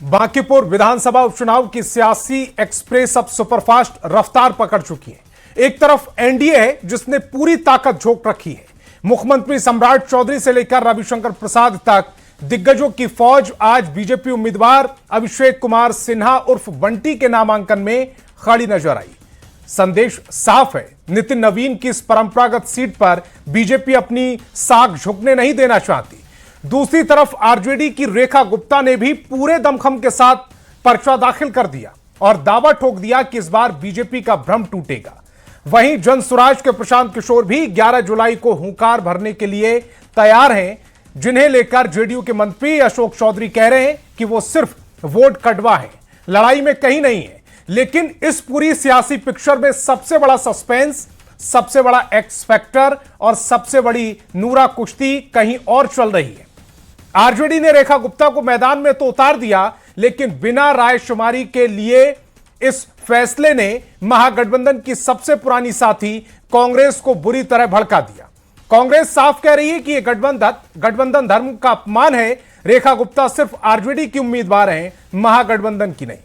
बांकीपुर विधानसभा उपचुनाव की सियासी एक्सप्रेस अब सुपरफास्ट रफ्तार पकड़ चुकी है। एक तरफ एनडीए है जिसने पूरी ताकत झोंक रखी है। मुख्यमंत्री सम्राट चौधरी से लेकर रविशंकर प्रसाद तक दिग्गजों की फौज आज बीजेपी उम्मीदवार अभिषेक कुमार सिन्हा उर्फ बंटी के नामांकन में खड़ी नजर आई। संदेश साफ है, नितिन नवीन की इस परंपरागत सीट पर बीजेपी अपनी साख झुकने नहीं देना चाहती। दूसरी तरफ आरजेडी की रेखा गुप्ता ने भी पूरे दमखम के साथ पर्चा दाखिल कर दिया और दावा ठोक दिया कि इस बार बीजेपी का भ्रम टूटेगा। वहीं जनसुराज के प्रशांत किशोर भी 11 जुलाई को हुंकार भरने के लिए तैयार हैं, जिन्हें लेकर जेडीयू के मंत्री अशोक चौधरी कह रहे हैं कि वो सिर्फ वोट कटवा है, लड़ाई में कहीं नहीं है। लेकिन इस पूरी सियासी पिक्चर में सबसे बड़ा सस्पेंस, सबसे बड़ा एक्स फैक्टर और सबसे बड़ी नूरा कुश्ती कहीं और चल रही है। आरजेडी ने रेखा गुप्ता को मैदान में तो उतार दिया, लेकिन बिना रायशुमारी के लिए इस फैसले ने महागठबंधन की सबसे पुरानी साथी कांग्रेस को बुरी तरह भड़का दिया। कांग्रेस साफ कह रही है कि यह गठबंधन धर्म का अपमान है। रेखा गुप्ता सिर्फ आरजेडी की उम्मीदवार हैं, महागठबंधन की नहीं।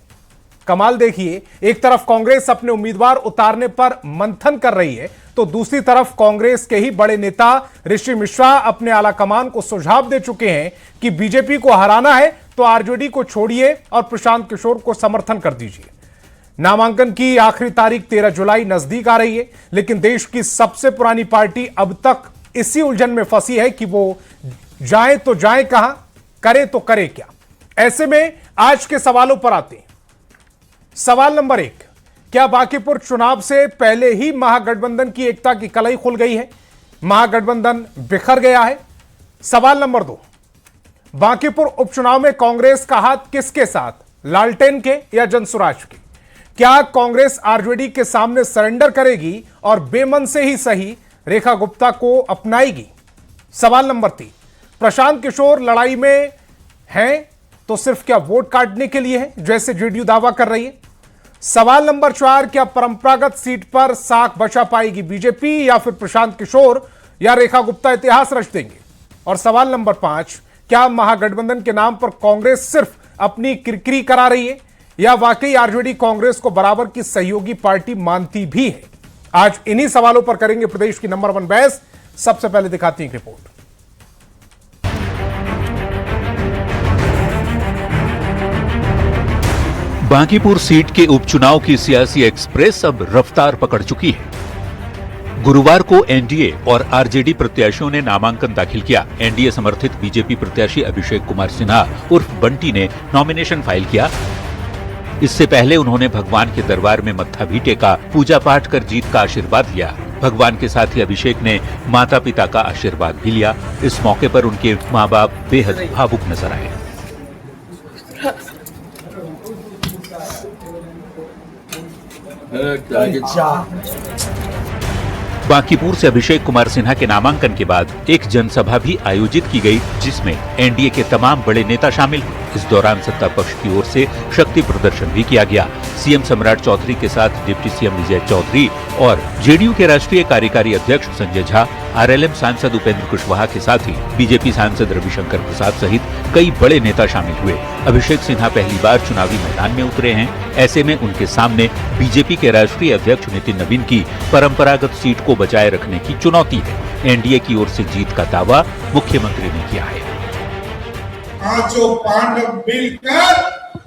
कमाल देखिए, एक तरफ कांग्रेस अपने उम्मीदवार उतारने पर मंथन कर रही है, तो दूसरी तरफ कांग्रेस के ही बड़े नेता ऋषि मिश्रा अपने आलाकमान को सुझाव दे चुके हैं कि बीजेपी को हराना है तो आरजेडी को छोड़िए और प्रशांत किशोर को समर्थन कर दीजिए। नामांकन की आखिरी तारीख 13 जुलाई नजदीक आ रही है, लेकिन देश की सबसे पुरानी पार्टी अब तक इसी उलझन में फंसी है कि वो जाए तो जाए कहां, करे तो करे क्या। ऐसे में आज के सवालों पर आते हैं। सवाल नंबर 1, क्या बांकीपुर चुनाव से पहले ही महागठबंधन की एकता की कलई खुल गई है, महागठबंधन बिखर गया है? सवाल नंबर 2, बांकीपुर उपचुनाव में कांग्रेस का हाथ किसके साथ, लालटेन के या जनसुराज के? क्या कांग्रेस आरजेडी के सामने सरेंडर करेगी और बेमन से ही सही रेखा गुप्ता को अपनाएगी? सवाल नंबर 3, प्रशांत किशोर लड़ाई में हैं तो सिर्फ क्या वोट काटने के लिए है, जैसे जेडीयू दावा कर रही है? सवाल नंबर 4, क्या परंपरागत सीट पर साख बचा पाएगी बीजेपी या फिर प्रशांत किशोर या रेखा गुप्ता इतिहास रच देंगे? और सवाल नंबर 5, क्या महागठबंधन के नाम पर कांग्रेस सिर्फ अपनी किरकिरी करा रही है या वाकई आरजेडी कांग्रेस को बराबर की सहयोगी पार्टी मानती भी है? आज इन्हीं सवालों पर करेंगे प्रदेश की नंबर 1 बहस। सबसे पहले दिखाती है रिपोर्ट। बांकीपुर सीट के उपचुनाव की सियासी एक्सप्रेस अब रफ्तार पकड़ चुकी है। गुरुवार को एनडीए और आरजेडी प्रत्याशियों ने नामांकन दाखिल किया। एनडीए समर्थित बीजेपी प्रत्याशी अभिषेक कुमार सिन्हा उर्फ बंटी ने नॉमिनेशन फाइल किया। इससे पहले उन्होंने भगवान के दरबार में मत्था भी टेका, पूजा पाठ कर जीत का आशीर्वाद लिया। भगवान के साथ ही अभिषेक ने माता पिता का आशीर्वाद भी लिया। इस मौके पर उनके माँ बाप बेहद भावुक नजर आए। बांकीपुर से अभिषेक कुमार सिन्हा के नामांकन के बाद एक जनसभा भी आयोजित की गई, जिसमें एनडीए के तमाम बड़े नेता शामिल हुए। इस दौरान सत्ता पक्ष की ओर से शक्ति प्रदर्शन भी किया गया। सीएम सम्राट चौधरी के साथ डिप्टी सीएम विजय चौधरी और जेडीयू के राष्ट्रीय कार्यकारी अध्यक्ष संजय झा, आरएलएम सांसद उपेंद्र कुशवाहा के साथ ही बीजेपी सांसद रविशंकर प्रसाद सहित कई बड़े नेता शामिल हुए। अभिषेक सिन्हा पहली बार चुनावी मैदान में उतरे हैं। ऐसे में उनके सामने बीजेपी के राष्ट्रीय अध्यक्ष नितिन नवीन की परंपरागत सीट को बचाए रखने की चुनौती है। एनडीए की ओर से जीत का दावा मुख्यमंत्री ने किया है। पांचों पांडव मिलकर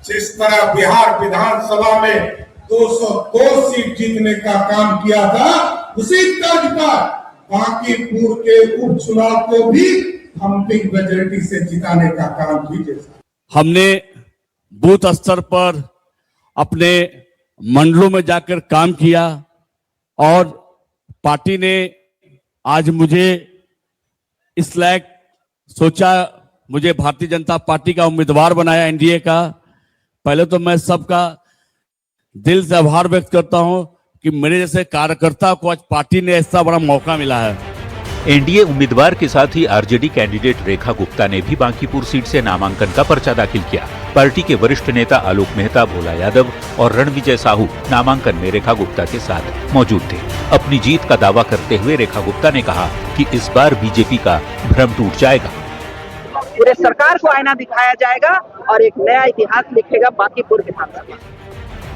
जिस तरह बिहार विधानसभा में 202 सीट जीतने का काम किया था, उसी तर्ज पर बांकीपुर के उपचुनाव को भी थम्पिंग मेजॉरिटी से जिताने का काम भी जैसा हमने बूथ स्तर पर अपने मंडलों में जाकर काम किया और पार्टी ने आज मुझे इस लायक सोचा, मुझे भारतीय जनता पार्टी का उम्मीदवार बनाया एनडीए का। पहले तो मैं सबका दिल से आभार व्यक्त करता हूं कि मेरे जैसे कार्यकर्ता को आज पार्टी ने ऐसा बड़ा मौका मिला है। एनडीए उम्मीदवार के साथ ही आरजेडी कैंडिडेट रेखा गुप्ता ने भी बांकीपुर सीट से नामांकन का पर्चा दाखिल किया। पार्टी के वरिष्ठ नेता आलोक मेहता, भोला यादव और रणविजय साहू नामांकन में रेखा गुप्ता के साथ मौजूद थे। अपनी जीत का दावा करते हुए रेखा गुप्ता ने कहा कि इस बार बीजेपी का भ्रम टूट जाएगा। पूरे सरकार को आईना दिखाया जाएगा और एक नया इतिहास लिखेगा बांकीपुर विधानसभा।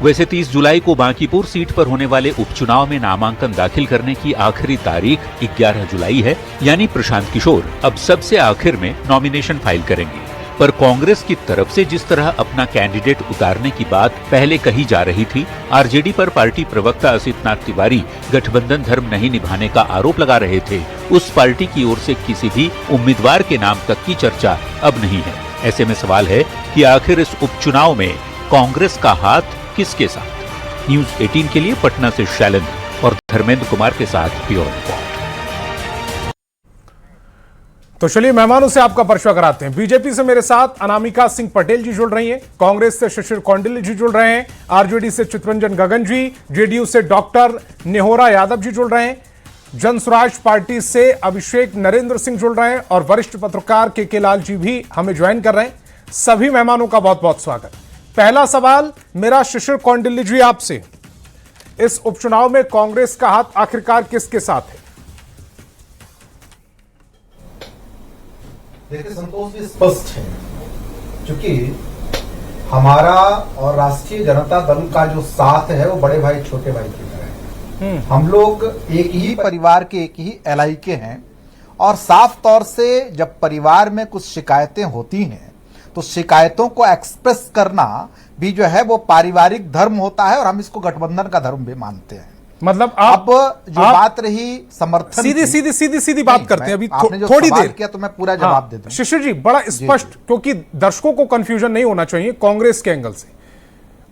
वैसे 30 जुलाई को बांकीपुर सीट पर होने वाले उपचुनाव में नामांकन दाखिल करने की आखिरी तारीख 11 जुलाई है, यानी प्रशांत किशोर अब सबसे आखिर में नॉमिनेशन फाइल करेंगे। पर कांग्रेस की तरफ से जिस तरह अपना कैंडिडेट उतारने की बात पहले कही जा रही थी, आरजेडी पर पार्टी प्रवक्ता असित नाथ तिवारी गठबंधन धर्म नहीं निभाने का आरोप लगा रहे थे, उस पार्टी की ओर से किसी भी उम्मीदवार के नाम तक की चर्चा अब नहीं है। ऐसे में सवाल है कि आखिर इस उपचुनाव में कांग्रेस का हाथ किसके साथ? न्यूज 18 के लिए पटना से शैलेंद्र और धर्मेंद्र कुमार के साथ ब्यूरो रिपोर्ट। तो चलिए मेहमानों से आपका परिचय कराते हैं। बीजेपी से मेरे साथ अनामिका सिंह पटेल जी जुड़ रही हैं, कांग्रेस से शिशिर कौंडिल्य जी जुड़ रहे हैं, आरजेडी से चितरंजन गगन जी, जेडीयू से डॉक्टर नेहोरा यादव जी जुड़ रहे हैं, जन स्वराज पार्टी से अभिषेक नरेंद्र सिंह जुड़ रहे हैं और वरिष्ठ पत्रकार के लाल जी भी हमें ज्वाइन कर रहे हैं। सभी मेहमानों का बहुत बहुत स्वागत। पहला सवाल मेरा शिशिर कौंडिल्य जी आपसे, इस उपचुनाव में कांग्रेस का हाथ आखिरकार किसके साथ है? देखिए संतोष जी, स्पष्ट है, क्योंकि हमारा और राष्ट्रीय जनता दल का जो साथ है वो बड़े भाई छोटे भाई की तरह है। हम लोग एक ही परिवार के, एक ही एलआई के हैं और साफ तौर से जब परिवार में कुछ शिकायतें होती हैं तो शिकायतों को एक्सप्रेस करना भी जो है वो पारिवारिक धर्म होता है और हम इसको गठबंधन का धर्म भी मानते हैं। मतलब अब जो बात रही समर्थन, सीधी बात करते हैं। अभी थोड़ी देर किया तो मैं पूरा जवाब दे दूं। शिशिर जी, बड़ा स्पष्ट, क्योंकि दर्शकों को कंफ्यूजन नहीं होना चाहिए। कांग्रेस के एंगल से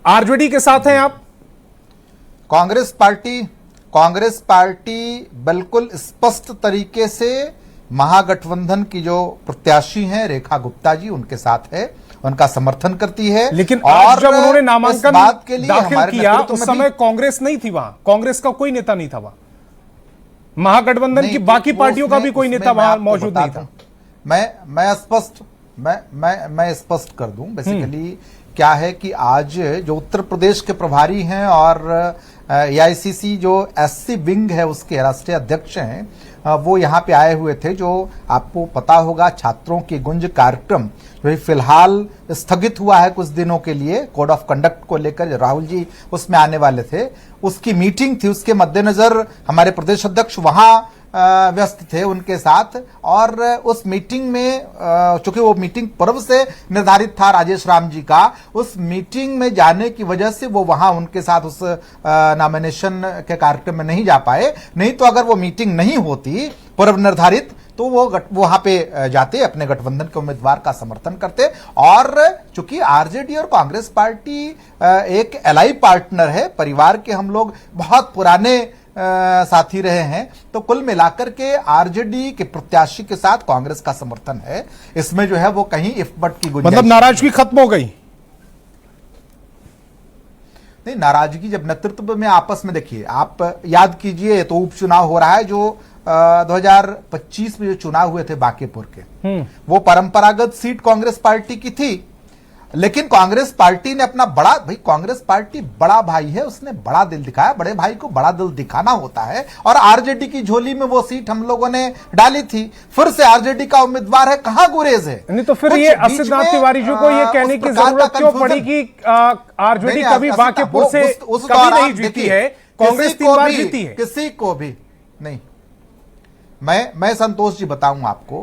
आरजेडी के साथ हैं आप? कांग्रेस पार्टी बिल्कुल स्पष्ट तरीके से महागठबंधन की जो प्रत्याशी हैं रेखा गुप्ता जी, उनके साथ है, उनका समर्थन करती है। लेकिन आज जब उन्होंने नामांकन दाखिल किया उस समय कांग्रेस नहीं थी वहां, कांग्रेस का कोई नेता नहीं था वहां, महागठबंधन की बाकी पार्टियों का भी कोई नेता वहां मौजूद नहीं था। मैं स्पष्ट कर दूं। बेसिकली क्या है कि आज जो उत्तर प्रदेश के प्रभारी हैं और एआईसीसी जो एससी विंग है उसके राष्ट्रीय अध्यक्ष हैं, वो यहाँ पे आए हुए थे। जो आपको पता होगा छात्रों की गुंज कार्यक्रम जो फिलहाल स्थगित हुआ है कुछ दिनों के लिए, कोड ऑफ कंडक्ट को लेकर राहुल जी उसमें आने वाले थे, उसकी मीटिंग थी। उसके मद्देनजर हमारे प्रदेश अध्यक्ष वहां व्यस्त थे उनके साथ, और उस मीटिंग में चूंकि वो मीटिंग पर्व से निर्धारित था राजेश राम जी का, उस मीटिंग में जाने की वजह से वो वहां उनके साथ उस नॉमिनेशन के कार्यक्रम में नहीं जा पाए। नहीं तो अगर वो मीटिंग नहीं होती पर्व निर्धारित तो वो वहां पे जाते, अपने गठबंधन के उम्मीदवार का समर्थन करते। और चूंकि आरजेडी और कांग्रेस पार्टी एक एलआई पार्टनर है, परिवार के हम लोग बहुत पुराने साथी रहे हैं, तो कुल मिलाकर के आरजेडी के प्रत्याशी के साथ कांग्रेस का समर्थन है। इसमें जो है वो कहीं इफ बट की गुंजाइश, मतलब नाराजगी खत्म हो गई? नहीं, नाराजगी जब नेतृत्व में आपस में, देखिए आप याद कीजिए तो उपचुनाव हो रहा है जो 2025 में जो चुनाव हुए थे बांकीपुर के, वो परंपरागत सीट कांग्रेस पार्टी की थी। लेकिन कांग्रेस पार्टी ने अपना बड़ा, भाई कांग्रेस पार्टी बड़ा भाई है, उसने बड़ा दिल दिखाया, बड़े भाई को बड़ा दिल दिखाना होता है। और आरजेडी की झोली में वो सीट हम लोगों ने डाली थी, फिर से आरजेडी का उम्मीदवार है, कहां गुरेज है? नहीं तो फिर ये असित नाथ तिवारी जी को ये कहने की जरूरत क्यों पड़ी कि आरजेडी कभी बांकीपुर से कभी नहीं जीती है, कांग्रेस 3 बार जीती है? किसी को भी नहीं। मैं संतोष जी बताऊं आपको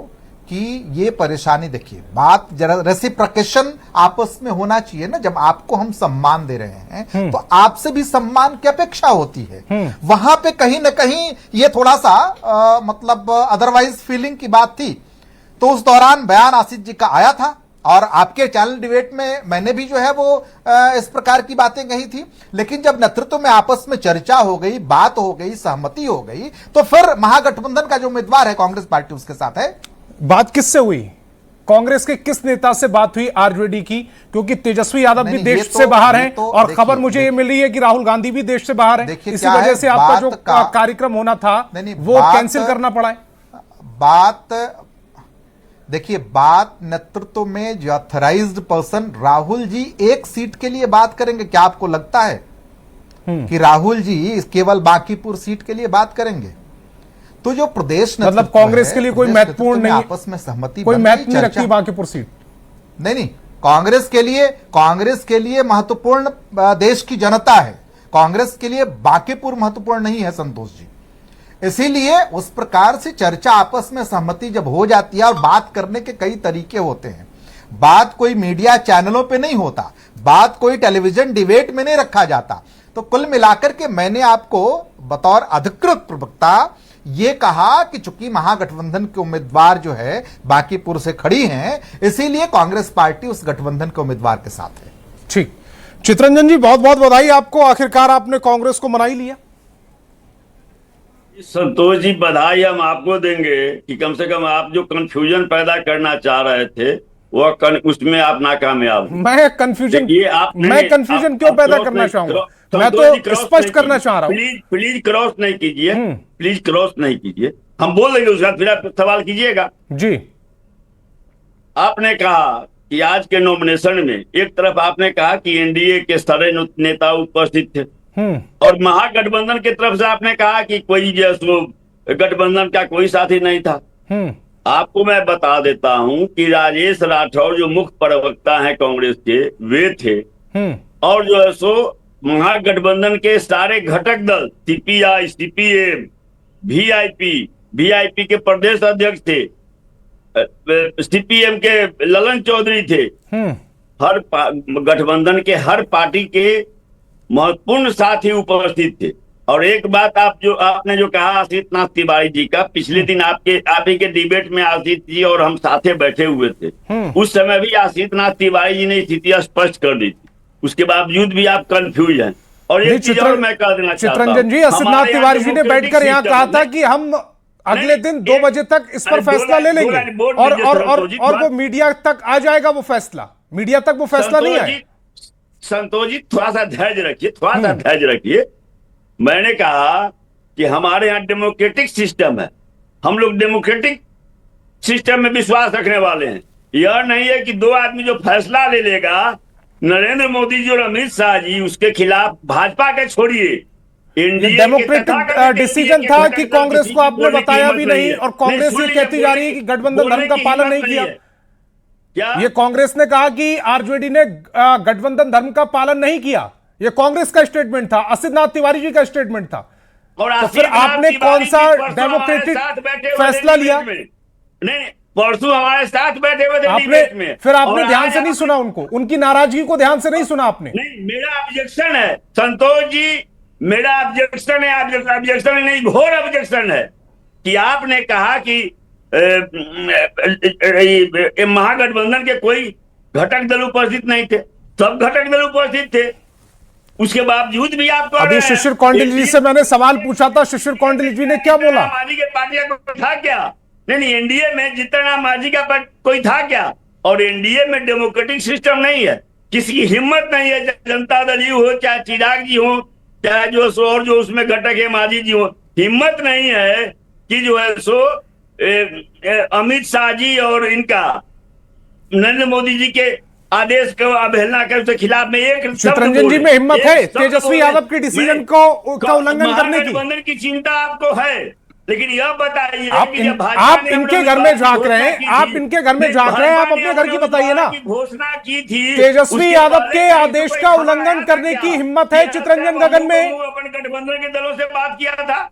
कि ये परेशानी, देखिए बात जरा रेसिप्रोकेशन आपस में होना चाहिए ना। जब आपको हम सम्मान दे रहे हैं तो आपसे भी सम्मान की अपेक्षा होती है। वहां पे कहीं ना कहीं ये थोड़ा सा मतलब अदरवाइज फीलिंग की बात थी। तो उस दौरान बयान आसित जी का आया था और आपके चैनल डिबेट में मैंने भी जो है वो इस प्रकार की बातें कही थी। लेकिन जब नेतृत्व में आपस में चर्चा हो गई, बात हो गई, सहमति हो गई, तो फिर महागठबंधन का जो उम्मीदवार है कांग्रेस पार्टी उसके साथ है। बात किससे हुई? कांग्रेस के किस नेता से बात हुई आरजेडी की? क्योंकि तेजस्वी यादव भी देश से बाहर हैं और खबर मुझे ये मिल रही है कि राहुल गांधी भी देश से बाहर हैं। इसी वजह से आपका जो कार्यक्रम होना था वो कैंसिल करना पड़ा है। बात देखिए, बात नेतृत्व में जो ऑथराइज्ड पर्सन राहुल जी एक सीट के लिए बात करेंगे? क्या आपको लगता है कि राहुल जी केवल बांकीपुर सीट के लिए बात करेंगे? तो जो प्रदेश मतलब नेतृत्व कांग्रेस है, के लिए कोई प्रदेश महत्वपूर्ण नेतृत्व में नहीं, आपस में सहमति कोई बन महत्व गई, नहीं चर्चा- रखती बांकीपुर सीट। नहीं, कांग्रेस के लिए महत्वपूर्ण देश की जनता है, कांग्रेस के लिए बांकीपुर महत्वपूर्ण नहीं है संतोष जी। इसीलिए उस प्रकार से चर्चा, आपस में सहमति जब हो जाती है, और बात करने के कई तरीके होते हैं, बात कोई मीडिया चैनलों पे नहीं होता, बात कोई टेलीविजन डिबेट में नहीं रखा जाता। तो कुल मिलाकर के मैंने आपको बतौर अधिकृत प्रवक्ता ये कहा कि चूंकि महागठबंधन के उम्मीदवार जो है बांकीपुर से खड़ी हैं, इसीलिए कांग्रेस पार्टी उस गठबंधन के उम्मीदवार के साथ है। ठीक, चितरंजन जी बहुत बहुत बधाई आपको, आखिरकार आपने कांग्रेस को मना ही लिया। संतोष जी, बधाई हम आपको देंगे कि कम से कम आप जो कंफ्यूजन पैदा करना चाह रहे थे वह उसमें आप नाकामयाब। मैं कंफ्यूजन क्यों पैदा करना चाहूंगा? मैं तो स्पष्ट करना चाह रहा हूं। प्लीज क्रॉस नहीं कीजिए, प्लीज क्रॉस नहीं कीजिए। हम बोल देंगे उसके बाद फिर आप सवाल कीजिएगा जी। आपने कहा कि आज के नॉमिनेशन में एक तरफ आपने कहा कि एनडीए के सारे नेता उपस्थित थे, और महागठबंधन की तरफ से आपने कहा कि कोई जो गठबंधन का कोई साथी नहीं था। आपको मैं बता देता हूं कि राजेश राठौर जो मुख्य प्रवक्ता हैं कांग्रेस के, वे थे, और जो है सो महागठबंधन के सारे घटक दल सीपीआई, सीपीएम, वीआईपी के प्रदेश अध्यक्ष थे, सीपीएम के ललन चौधरी थे, हर गठबंधन के हर पार्टी के महत्वपूर्ण साथी उपस्थित थे। और एक बात आपने जो कहा आशीष नाथ तिवारी जी का, पिछले दिन आप ही के डिबेट में आशीष जी और हम साथे बैठे हुए थे, उस समय भी आशीष नाथ तिवारी जी ने स्थिति स्पष्ट कर दी थी, उसके बावजूद भी आप कंफ्यूज हैं। और एक चीज और मैं कह देना चाहता हूं, चितरंजन जी, आशीष नाथ तिवारी जी ने बैठकर यहाँ कहा था कि हम अगले दिन 2 बजे तक इस पर फैसला ले लेंगे, और वो मीडिया तक आ जाएगा, वो फैसला मीडिया तक वो फैसला नहीं आया। संतोष जी, थोड़ा सा धैर्य रखिए, थोड़ा सा धैर्य रखिए। मैंने कहा कि हमारे यहाँ डेमोक्रेटिक सिस्टम है, हम लोग डेमोक्रेटिक सिस्टम में विश्वास रखने वाले हैं। यह नहीं है कि 2 आदमी जो फैसला ले लेगा, नरेंद्र मोदी जी और अमित शाह जी, उसके खिलाफ भाजपा के छोड़िए, डेमोक्रेटिक डिसीजन था कि कांग्रेस को आपने बताया भी नहीं, और कांग्रेस ये कहती जा रही है कि गठबंधन धर्म का पालन नहीं किया। क्या ये कांग्रेस ने कहा कि आरजेडी ने गठबंधन धर्म का पालन नहीं किया? ये कांग्रेस का स्टेटमेंट था, आशीष नाथ तिवारी जी का स्टेटमेंट था। और तो फिर आपने कौन सा डेमोक्रेटिक फैसला लिया? नहीं, परसों हमारे साथ बैठे हुए थे डिबेट में, फिर आपने ध्यान से नहीं सुना उनको, उनकी नाराजगी को ध्यान से नहीं सुना आपने? नहीं, मेरा ऑब्जेक्शन है संतोष जी, मेरा ऑब्जेक्शन है, ऑब्जेक्शन नहीं, घोर ऑब्जेक्शन है कि आपने कहा कि महागठबंधन के कोई घटक दल उपस्थित नहीं थे, सब घटक दल उपस्थित थे, उसके बावजूद भी आप अभी शिशिर कौंडिल जी से मैंने सवाल पूछा था, शिशिर कौंडिल जी ने क्या बोला? मांझी के पार्टी का कोई था क्या? नहीं, एनडीए में जितना मांझी का कोई था क्या? और एनडीए में डेमोक्रेटिक सिस्टम नहीं है, किसी की हिम्मत नहीं है, जनता दल ही हो, चाहे चिराग जी हो, चाहे जो सो और जो उसमें घटक है मांझी जी हो, हिम्मत नहीं है कि जो है सो अमित शाह जी और इनका नरेंद्र मोदी जी के आदेश को अवहेलना कर उसके खिलाफ में एक चितरंजन जी में हिम्मत है तेजस्वी यादव के डिसीजन को उल्लंघन करने की? गठबंधन की चिंता आपको है, लेकिन यह बताइए आप इनके घर में झांक रहे हैं, आप इनके घर में झांक रहे हैं, आप अपने घर की बताइए ना। घोषणा की थी तेजस्वी यादव के आदेश का उल्लंघन करने की हिम्मत है चितरंजन गगन में? अपन गठबंधन के दलों से बात किया था,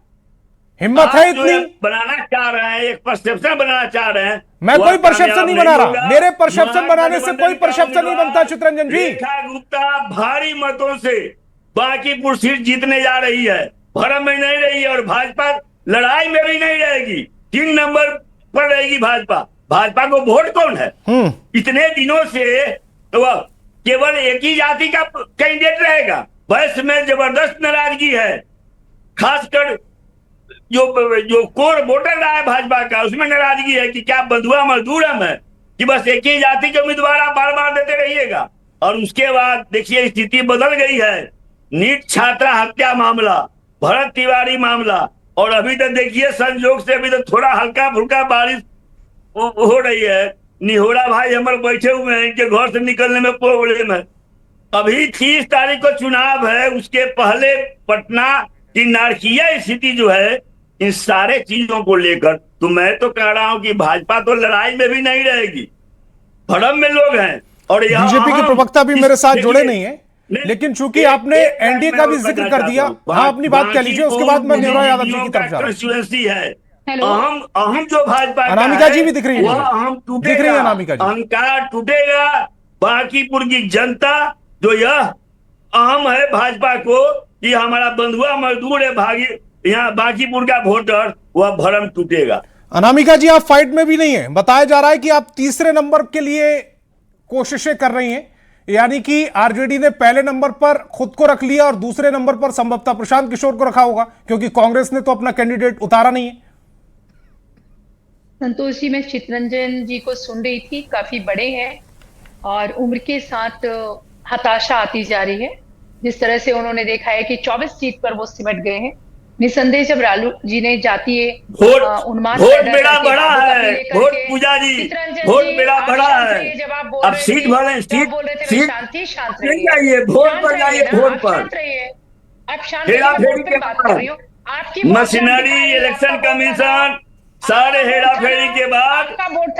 हिम्मत है इतनी? बनाना चाह रहे हैं, एक परसेप्शन बनाना चाह रहे हैं। मैं कोई परसेप्शन नहीं बना रहा, मेरे परसेप्शन बनाने से कोई परसेप्शन नहीं बनता चितरंजन जी। रेखा गुप्ता भारी मतों से बांकीपुर सीट जीतने जा रही है, भरम में नहीं रही है, और भाजपा लड़ाई में भी नहीं रहेगी, 3 नंबर पर रहेगी भाजपा। भाजपा को वोट कौन है? इतने दिनों से तो केवल एक ही जाति का कैंडिडेट रहेगा। वैश्य में जबरदस्त नाराजगी है, खासकर जो कोर वोटर रहा है भाजपा का, उसमें नाराजगी है कि क्या बंधुआ मजदूर हम है कि बस एक ही जाति के उम्मीदवार आप बार बार देते रहिएगा। और उसके बाद देखिए स्थिति बदल गई है, नीट छात्रा हत्या मामला, भरत तिवारी मामला, और अभी तक देखिए संजोग से अभी तक थोड़ा हल्का फुल्का बारिश हो रही है। निहोरा भाई हमारे बैठे हुए हैं, इनके घर से निकलने में प्रॉब्लम है। अभी 30 तारीख को चुनाव है, उसके पहले पटना की नारकीय स्थिति जो है इन सारे चीजों को लेकर तो मैं तो कह रहा हूं कि भाजपा तो लड़ाई में भी नहीं रहेगी, भ्रम में लोग हैं। और बीजेपी के प्रवक्ता भी मेरे साथ जुड़े नहीं है, लेकिन चूंकि आपने एनडीए का भी जिक्र कर दिया, हाँ अपनी बात कह लीजिए, उसके बाद मैं नेवरा यादव जी की तरफ जा रहा हूं। है अहम जो भाजपा अनामिका जी भी दिख रही है, वह अहम टूटेगा, दिख रही है अनामिका जी। अहंकार टूटेगा। बांकीपुर की जनता जो यह अहम है भाजपा को कि हमारा बंधुआ मजदूर है भागी यहाँ बांकीपुर का वोटर, वह भरम टूटेगा। अनामिका जी आप फाइट में भी नहीं है, बताया जा रहा है कि आप तीसरे नंबर के लिए कोशिशें कर रही हैं, यानी कि आरजेडी ने पहले नंबर पर खुद को रख लिया और दूसरे नंबर पर संभवतः प्रशांत किशोर को रखा होगा, क्योंकि कांग्रेस ने तो अपना कैंडिडेट उतारा नहीं है। संतोष जी, मैं चितरंजन जी को सुन रही थी, काफी बड़े हैं और उम्र के साथ हताशा आती जा रही है। जिस तरह से उन्होंने देखा है कि 24 सीट पर वो सिमट गए हैं, निसंदेह जब लालू जी ने जातीय उन्माद वोट मेरा बड़ा है, वोट पूजा जी, वोट मेरा बड़ा है। अब सीट भरे, सीट शांत रहिए, वोट पर जाइए, वोट पर अब शांत बात कर रही हूँ। आपकी मशीनरी, इलेक्शन कमीशन, सारे हेरा फेरी के बाद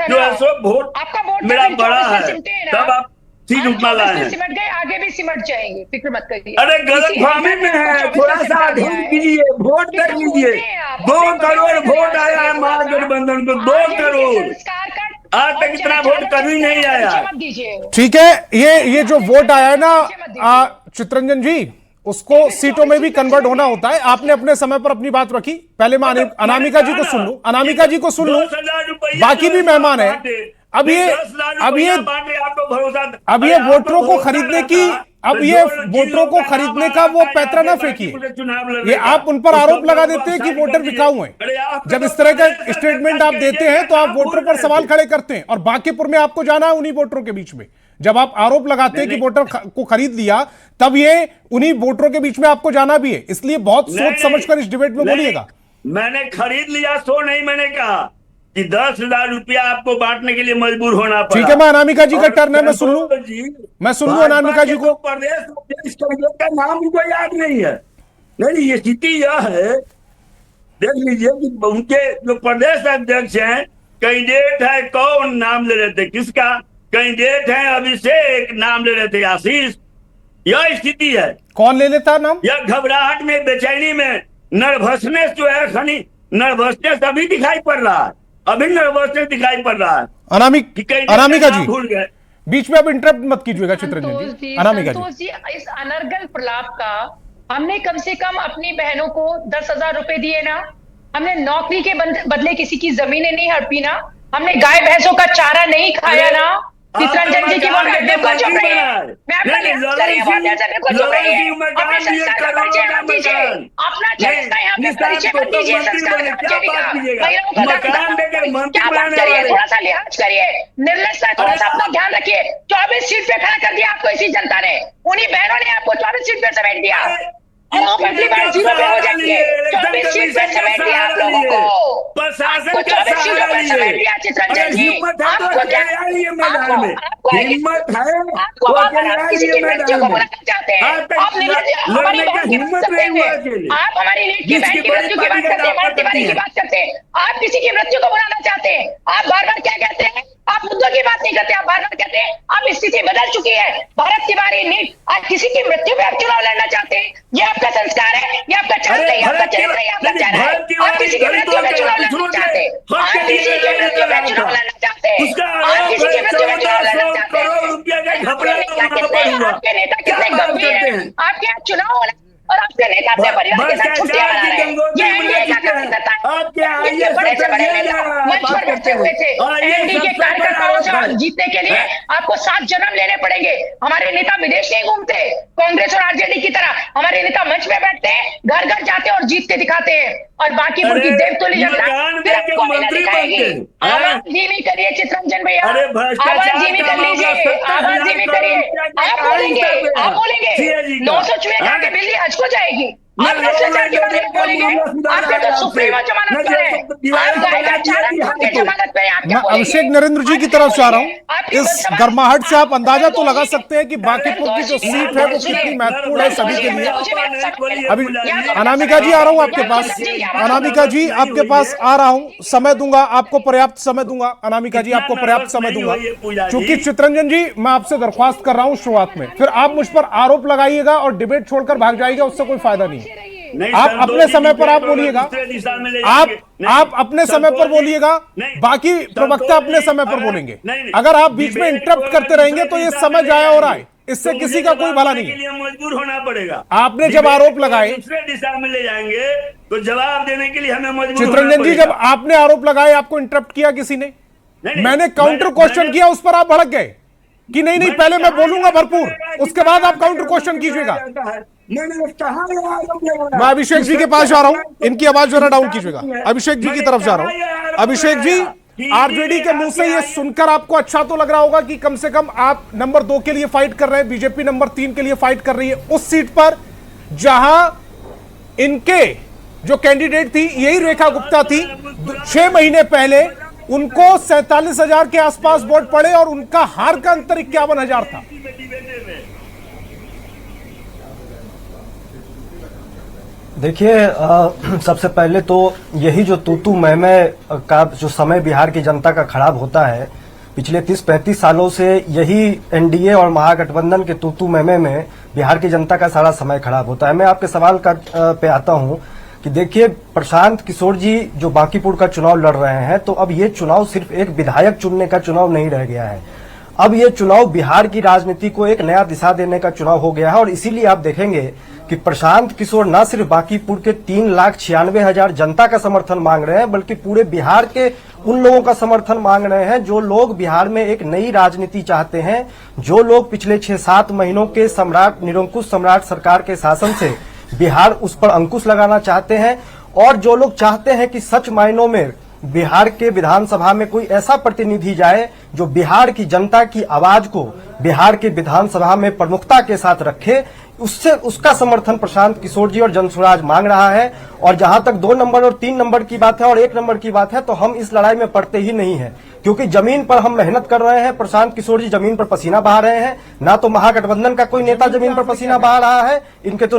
जो है सो वोट मेरा बड़ा है, तब आप सीट उठा लाए हैं। सिमट गए, आगे भी सिमट जाएंगे, फिक्र मत करिए। अरे गलतफहमी में है, थोड़ा सा ढूंढ कीजिए, वोट कर लीजिए। 2 करोड़ वोट आया है महागठबंधन को, 2 करोड़। आज तक इतना वोट कभी नहीं आया। ठीक है, ये जो वोट आया है ना चितरंजन जी, उसको सीटों में भी कन्वर्ट होना होता है। आपने अपने समय पर अपनी बात रखी। पहले मैं अनामिका जी को सुन लूं, अनामिका जी को सुन लूं, बाकी भी मेहमान है। अब ये वोटरों को खरीदने की, अब ये वोटरों को खरीदने का वो पैतरा ना फेंकिए। ये आप उन पर आरोप लगा देते हैं कि वोटर बिकाऊ हैं। जब इस तरह का स्टेटमेंट आप देते हैं तो आप वोटरों पर सवाल खड़े करते हैं, और बांकीपुर में आपको जाना है उन्हीं वोटरों के बीच में। जब आप आरोप लगाते हैं कि वोटर को खरीद लिया, तब ये उन्हीं वोटरों के बीच में आपको जाना भी है। इसलिए बहुत सोच समझकर इस डिबेट में बोलिएगा। मैंने खरीद लिया सो नहीं, मैंने कहा कि 10,000 रुपया आपको बांटने के लिए मजबूर होना पड़ा। ठीक है, मैं अनामिका जी का टर्न है, मैं सुन लूं, मैं सुन लूं अनामिका जी को। प्रदेश का नाम मुझको याद नहीं है। नहीं, ये स्थिति यह है, देख लीजिए कि उनके जो प्रदेश अध्यक्ष हैं, कैंडिडेट है कौन, नाम ले रहे थे किसका, कैंडिडेट है अभिषेक, नाम ले रहे थे आशीष। यह स्थिति है। कौन ले लेता नाम? यह घबराहट में, बेचैनी में, नर्वसनेस जो है, खनी नर्वसनेस अभी दिखाई पड़ रहा है, अभी नर्वसनेस दिखाई पड़ रहा है। अनामिका जी भूल गए, बीच में अब इंटरप्ट मत कीजिएगा चितरंजन जी। अनामिका जी, इस अनर्गल प्रलाप का हमने कम से कम अपनी बहनों को 10,000 रुपए दिए ना, हमने नौकरी के बदले किसी की जमीनें नहीं हड़पी ना, हमने गाय भैंसों का चारा नहीं खाया ना। चितरंजन जी की बात करते को चुप रहिए, मैं आपका लिहाज कर रही हूं, बात ऐसे को चुप रहिए। अपने संस्कार का परिचय मत दीजिए, अपना चरित्र यहाँ पे परिचय मत दीजिए, संस्कार का परिचय का महिलाओं का क्या बात करिए, थोड़ा सा लिहाज करिए, निर्लजता, थोड़ा सा अपना ध्यान रखिए। 24 सीट पे खड़ा कर दिया आपको इसी जनता ने, उन्हीं बहनों ने आपको 24 सीट पे समेट दिया। आप अगली बार 0 पे हो जाएंगे। 24 सीट पे समेट दिया आप लोगों को, आपको 24 सीटों पे समेट दिया चितरंजन जी। आपको क्या हिम्मत है, आपको आप किसी की मृत्यु को बुलाना चाहते हैं, आप हमारी बहन की बात करते हैं, आप हमारी लीड की बहन की मृत्यु की बात करते हैं, हमारी तिवारी की बात करते हैं, आप किसी की मृत्यु को बुलाना चाहते हैं। आप बार बार क्या कहते हैं, आप मुद्दों की बात नहीं करते, आप बार बार कहते हैं अब स्थिति बदल चुकी है, भारत तिवारी नीट, आज किसी की मृत्यु पे आप चुनाव लड़ना चाहते हैं। ये आपका संस्कार है, ये आपका चरित्र है, आपका चरित्र है, आपका चेहरा है। आप किसी की मृत्यु में चुनाव लड़ना चाहते हैं, आप किसी की मृत्यु में चुनाव लड़ना चाहते हैं, आप किसी की मृत्यु में चुनाव लड़ना चाहते हैं। आपके नेता कितने गंभीर हैं, आपके यहाँ चुनाव होना और आपके नेता अपने परिवार के साथ छुट्टियां मना रहे हैं। ये एनडीए का काम करता है। ये बड़े से बड़े नेता मंच पर बैठे हुए थे, एनडीए के कार्यकर्ताओं से जीतने के लिए आपको 7 जन्म लेने पड़ेंगे। हमारे नेता विदेश नहीं घूमते कांग्रेस और आरजेडी की तरह, हमारे नेता मंच पे बैठते हैं, घर घर जाते हैं और जीत के दिखाते हैं। और बांकीपुर की देवतोली जनता आपको नहीं दिखाएगी। आवाज धीमी करिए चितरंजन भैया, आवाज धीमी कर लीजिए, आवाज धीमी करिए। आप बोलेंगे 900 चूहे खा के बिल्ली हज को जाएगी, आप भ्रष्टाचार के बारे में बोलेंगे? आपके तो सुप्रीमो जमानत पर है, आप गाय का चारा के जमानत पे आप क्या मैं अभिषेक नरेंद्र जी की तरफ जा रहा हूं। इस गर्माहट से आप अंदाजा तो लगा सकते हैं कि बांकीपुर की जो सीट है वो कितनी महत्वपूर्ण है सभी के लिए। अभी अनामिका जी आ रहा हूं आपके पास, अनामिका जी आपके पास आ रहा हूं, समय दूंगा आपको, पर्याप्त समय दूंगा। अनामिका जी आपको पर्याप्त समय दूंगा, क्योंकि चित्रंजन जी मैं आपसे दरख्वास्त कर रहा हूं शुरुआत में, फिर आप मुझ पर आरोप लगाइएगा और डिबेट छोड़कर भाग जाइएगा, उससे कोई फायदा नहीं है। आप अपने समय पर आप बोलिएगा, आप अपने समय पर बोलिएगा, बाकी प्रवक्ता अपने समय पर बोलेंगे। अगर आप बीच में इंटरप्ट करते रहेंगे तो ये समय जाया हो रहा है, इससे किसी का कोई भला नहीं है। मजबूर होना पड़ेगा। आपने जब आरोप लगाए, दूसरे दिशा में ले जाएंगे तो जवाब देने के लिए हमें मजबूर चित्रंजन जी जब आपने आरोप लगाए आपको इंटरप्ट किया किसी ने? मैंने काउंटर क्वेश्चन किया, उस पर आप भड़क गए कि नहीं नहीं पहले मैं बोलूंगा भरपूर, उसके बाद आप काउंटर क्वेश्चन कीजिएगा। मैं अभिषेक जी के पास जा रहा हूं, इनकी आवाज जरा डाउन कीजिएगा। अभिषेक जी की तरफ जा रहा हूं। अभिषेक जी, आरजेडी के मुंह से ये सुनकर आपको अच्छा तो लग रहा होगा कि कम से कम आप नंबर 2 के लिए फाइट कर रहे हैं, बीजेपी नंबर 3 के लिए फाइट कर रही है उस सीट पर जहां इनके जो कैंडिडेट थी यही रेखा गुप्ता थी। 6 महीने पहले उनको 47,000 के आसपास वोट पड़े और उनका हार का अंतर 51,000 था। देखिए, सबसे पहले तो यही जो तू मैं का जो समय बिहार की जनता का खराब होता है, पिछले 30-35 सालों से यही एनडीए और महागठबंधन के तू मैं में बिहार की जनता का सारा समय खराब होता है। मैं आपके सवाल पे आता हूं कि देखिए, प्रशांत किशोर जी जो बांकीपुर का चुनाव लड़ रहे हैं, तो अब ये चुनाव सिर्फ एक विधायक चुनने का चुनाव नहीं रह गया है। अब ये चुनाव बिहार की राजनीति को एक नया दिशा देने का चुनाव हो गया है। और इसीलिए आप देखेंगे कि प्रशांत किशोर न सिर्फ बांकीपुर के 3,96,000 जनता का समर्थन मांग रहे हैं, बल्कि पूरे बिहार के उन लोगों का समर्थन मांग रहे हैं जो लोग बिहार में एक नई राजनीति चाहते हैं, जो लोग पिछले 6-7 महीनों के सम्राट निरंकुश सम्राट सरकार के शासन से बिहार उस पर अंकुश लगाना चाहते हैं, और जो लोग चाहते हैं कि सच मायनों में बिहार के विधानसभा में कोई ऐसा प्रतिनिधि जाए जो बिहार की जनता की आवाज को बिहार के विधानसभा में प्रमुखता के साथ रखे। उसका समर्थन प्रशांत किशोर जी और जनसुराज मांग रहा है। और जहां तक 2 नंबर और 3 नंबर की बात है और 1 नंबर की बात है, तो हम इस लड़ाई में पड़ते ही नहीं है, क्योंकि जमीन पर हम मेहनत कर रहे हैं। प्रशांत किशोर जी जमीन पर पसीना बहा रहे हैं, ना तो महागठबंधन का कोई नेता जमीन पर पसीना बहा रहा है, इनके तो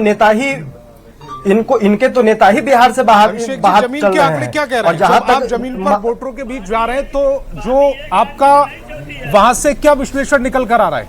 नेता ही बिहार से बाहर जमीन के आंकड़े क्या कह रहे हैं? और जहां तक आप जमीन पर वोटरों के बीच जा रहे हैं, तो जो आपका वहां से क्या विश्लेषण निकल कर आ रहा है?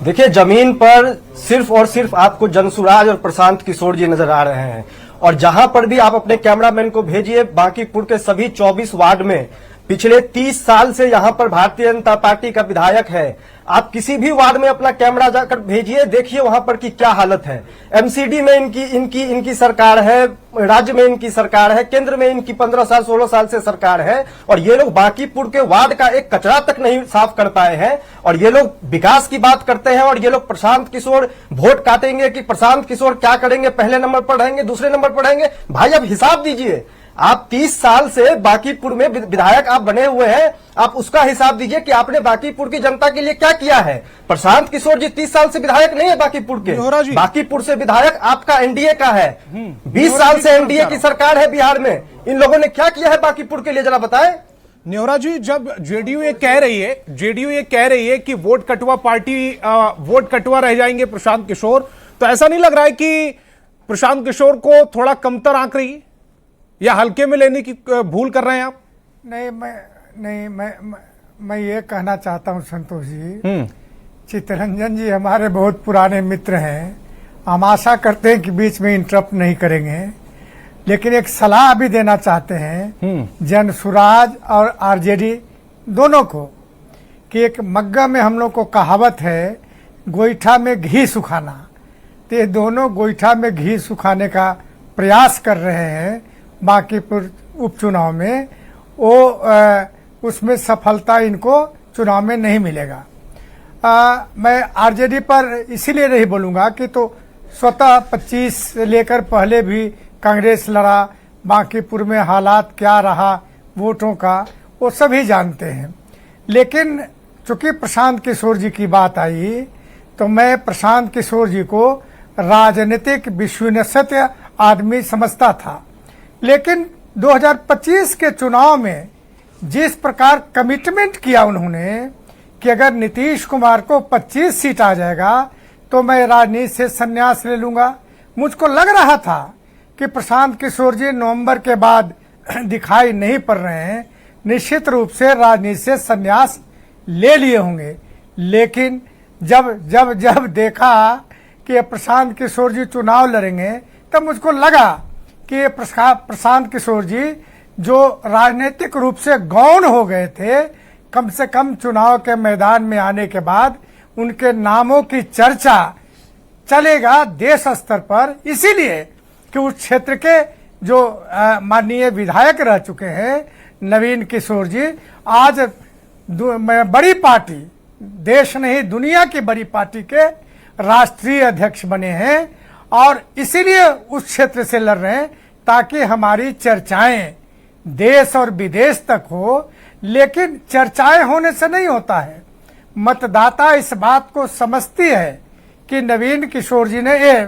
देखिए, जमीन पर सिर्फ और सिर्फ आपको जनसुराज और प्रशांत किशोर जी नजर आ रहे हैं। और जहां पर भी आप अपने कैमरामैन को भेजिए, बांकीपुर के सभी 24 वार्ड में पिछले 30 साल से यहां पर भारतीय जनता पार्टी का विधायक है। आप किसी भी वार्ड में अपना कैमरा जाकर भेजिए, देखिए वहां पर की क्या हालत है। एमसीडी में इनकी सरकार है, राज्य में इनकी सरकार है, केंद्र में इनकी 15-16 साल से सरकार है, और ये लोग बांकीपुर के वार्ड का एक कचरा तक नहीं साफ कर पाए हैं। और ये लोग विकास की बात करते हैं, और ये लोग प्रशांत किशोर वोट काटेंगे कि प्रशांत किशोर क्या करेंगे, पहले नंबर पर रहेंगे, दूसरे नंबर पर रहेंगे। भाई अब हिसाब दीजिए, आप 30 साल से बांकीपुर में विधायक आप बने हुए हैं, आप उसका हिसाब दीजिए कि आपने बांकीपुर की जनता के लिए क्या किया है। प्रशांत किशोर जी 30 साल से विधायक नहीं है बांकीपुर के, बांकीपुर से विधायक आपका एनडीए का है। 20 साल से एनडीए की सरकार है बिहार में, इन लोगों ने क्या किया है बांकीपुर के लिए, जरा बताएं। न्योरा जी, जब जेडीयू ये कह रही है कि वोट कटवा रह जाएंगे प्रशांत किशोर, तो ऐसा नहीं लग रहा है कि प्रशांत किशोर को थोड़ा कमतर आंक रही है या हल्के में लेने की भूल कर रहे हैं आप? मैं ये कहना चाहता हूं संतोष जी, चित्तरंजन जी हमारे बहुत पुराने मित्र हैं, हम आशा करते हैं कि बीच में इंटरप्ट नहीं करेंगे, लेकिन एक सलाह भी देना चाहते हैं जनसुराज और आरजेडी दोनों को कि एक मग्गा में हम लोग को कहावत है, गोईठा में घी सुखाना, तो ये दोनों गोईठा में घी सुखाने का प्रयास कर रहे हैं बांकीपुर उपचुनाव में। उसमें सफलता इनको चुनाव में नहीं मिलेगा। मैं आरजेडी पर इसीलिए नहीं बोलूंगा कि तो स्वतः 25 से लेकर पहले भी कांग्रेस लड़ा, बांकीपुर में हालात क्या रहा वोटों का वो सभी जानते हैं। लेकिन चूंकि प्रशांत किशोर जी की बात आई, तो मैं प्रशांत किशोर जी को राजनीतिक विश्वसनीय आदमी समझता था। लेकिन 2025 के चुनाव में जिस प्रकार कमिटमेंट किया उन्होंने कि अगर नीतीश कुमार को 25 सीट आ जाएगा तो मैं राजनीति से संन्यास ले लूंगा। मुझको लग रहा था कि प्रशांत किशोर जी नवंबर के बाद दिखाई नहीं पड़ रहे हैं, निश्चित रूप से राजनीति से संन्यास ले लिए होंगे। लेकिन जब देखा कि प्रशांत किशोर जी चुनाव लड़ेंगे तब मुझको लगा कि प्रशांत किशोर जी जो राजनीतिक रूप से गौण हो गए थे, कम से कम चुनाव के मैदान में आने के बाद उनके नामों की चर्चा चलेगा देश स्तर पर, इसीलिए कि उस क्षेत्र के जो माननीय विधायक रह चुके हैं नवीन किशोर जी, आज बड़ी पार्टी, देश नहीं दुनिया की बड़ी पार्टी के राष्ट्रीय अध्यक्ष बने हैं और इसीलिए उस क्षेत्र से लड़ रहे हैं ताकि हमारी चर्चाएं देश और विदेश तक हो। लेकिन चर्चाएं होने से नहीं होता है, मतदाता इस बात को समझती है कि नवीन किशोर जी ने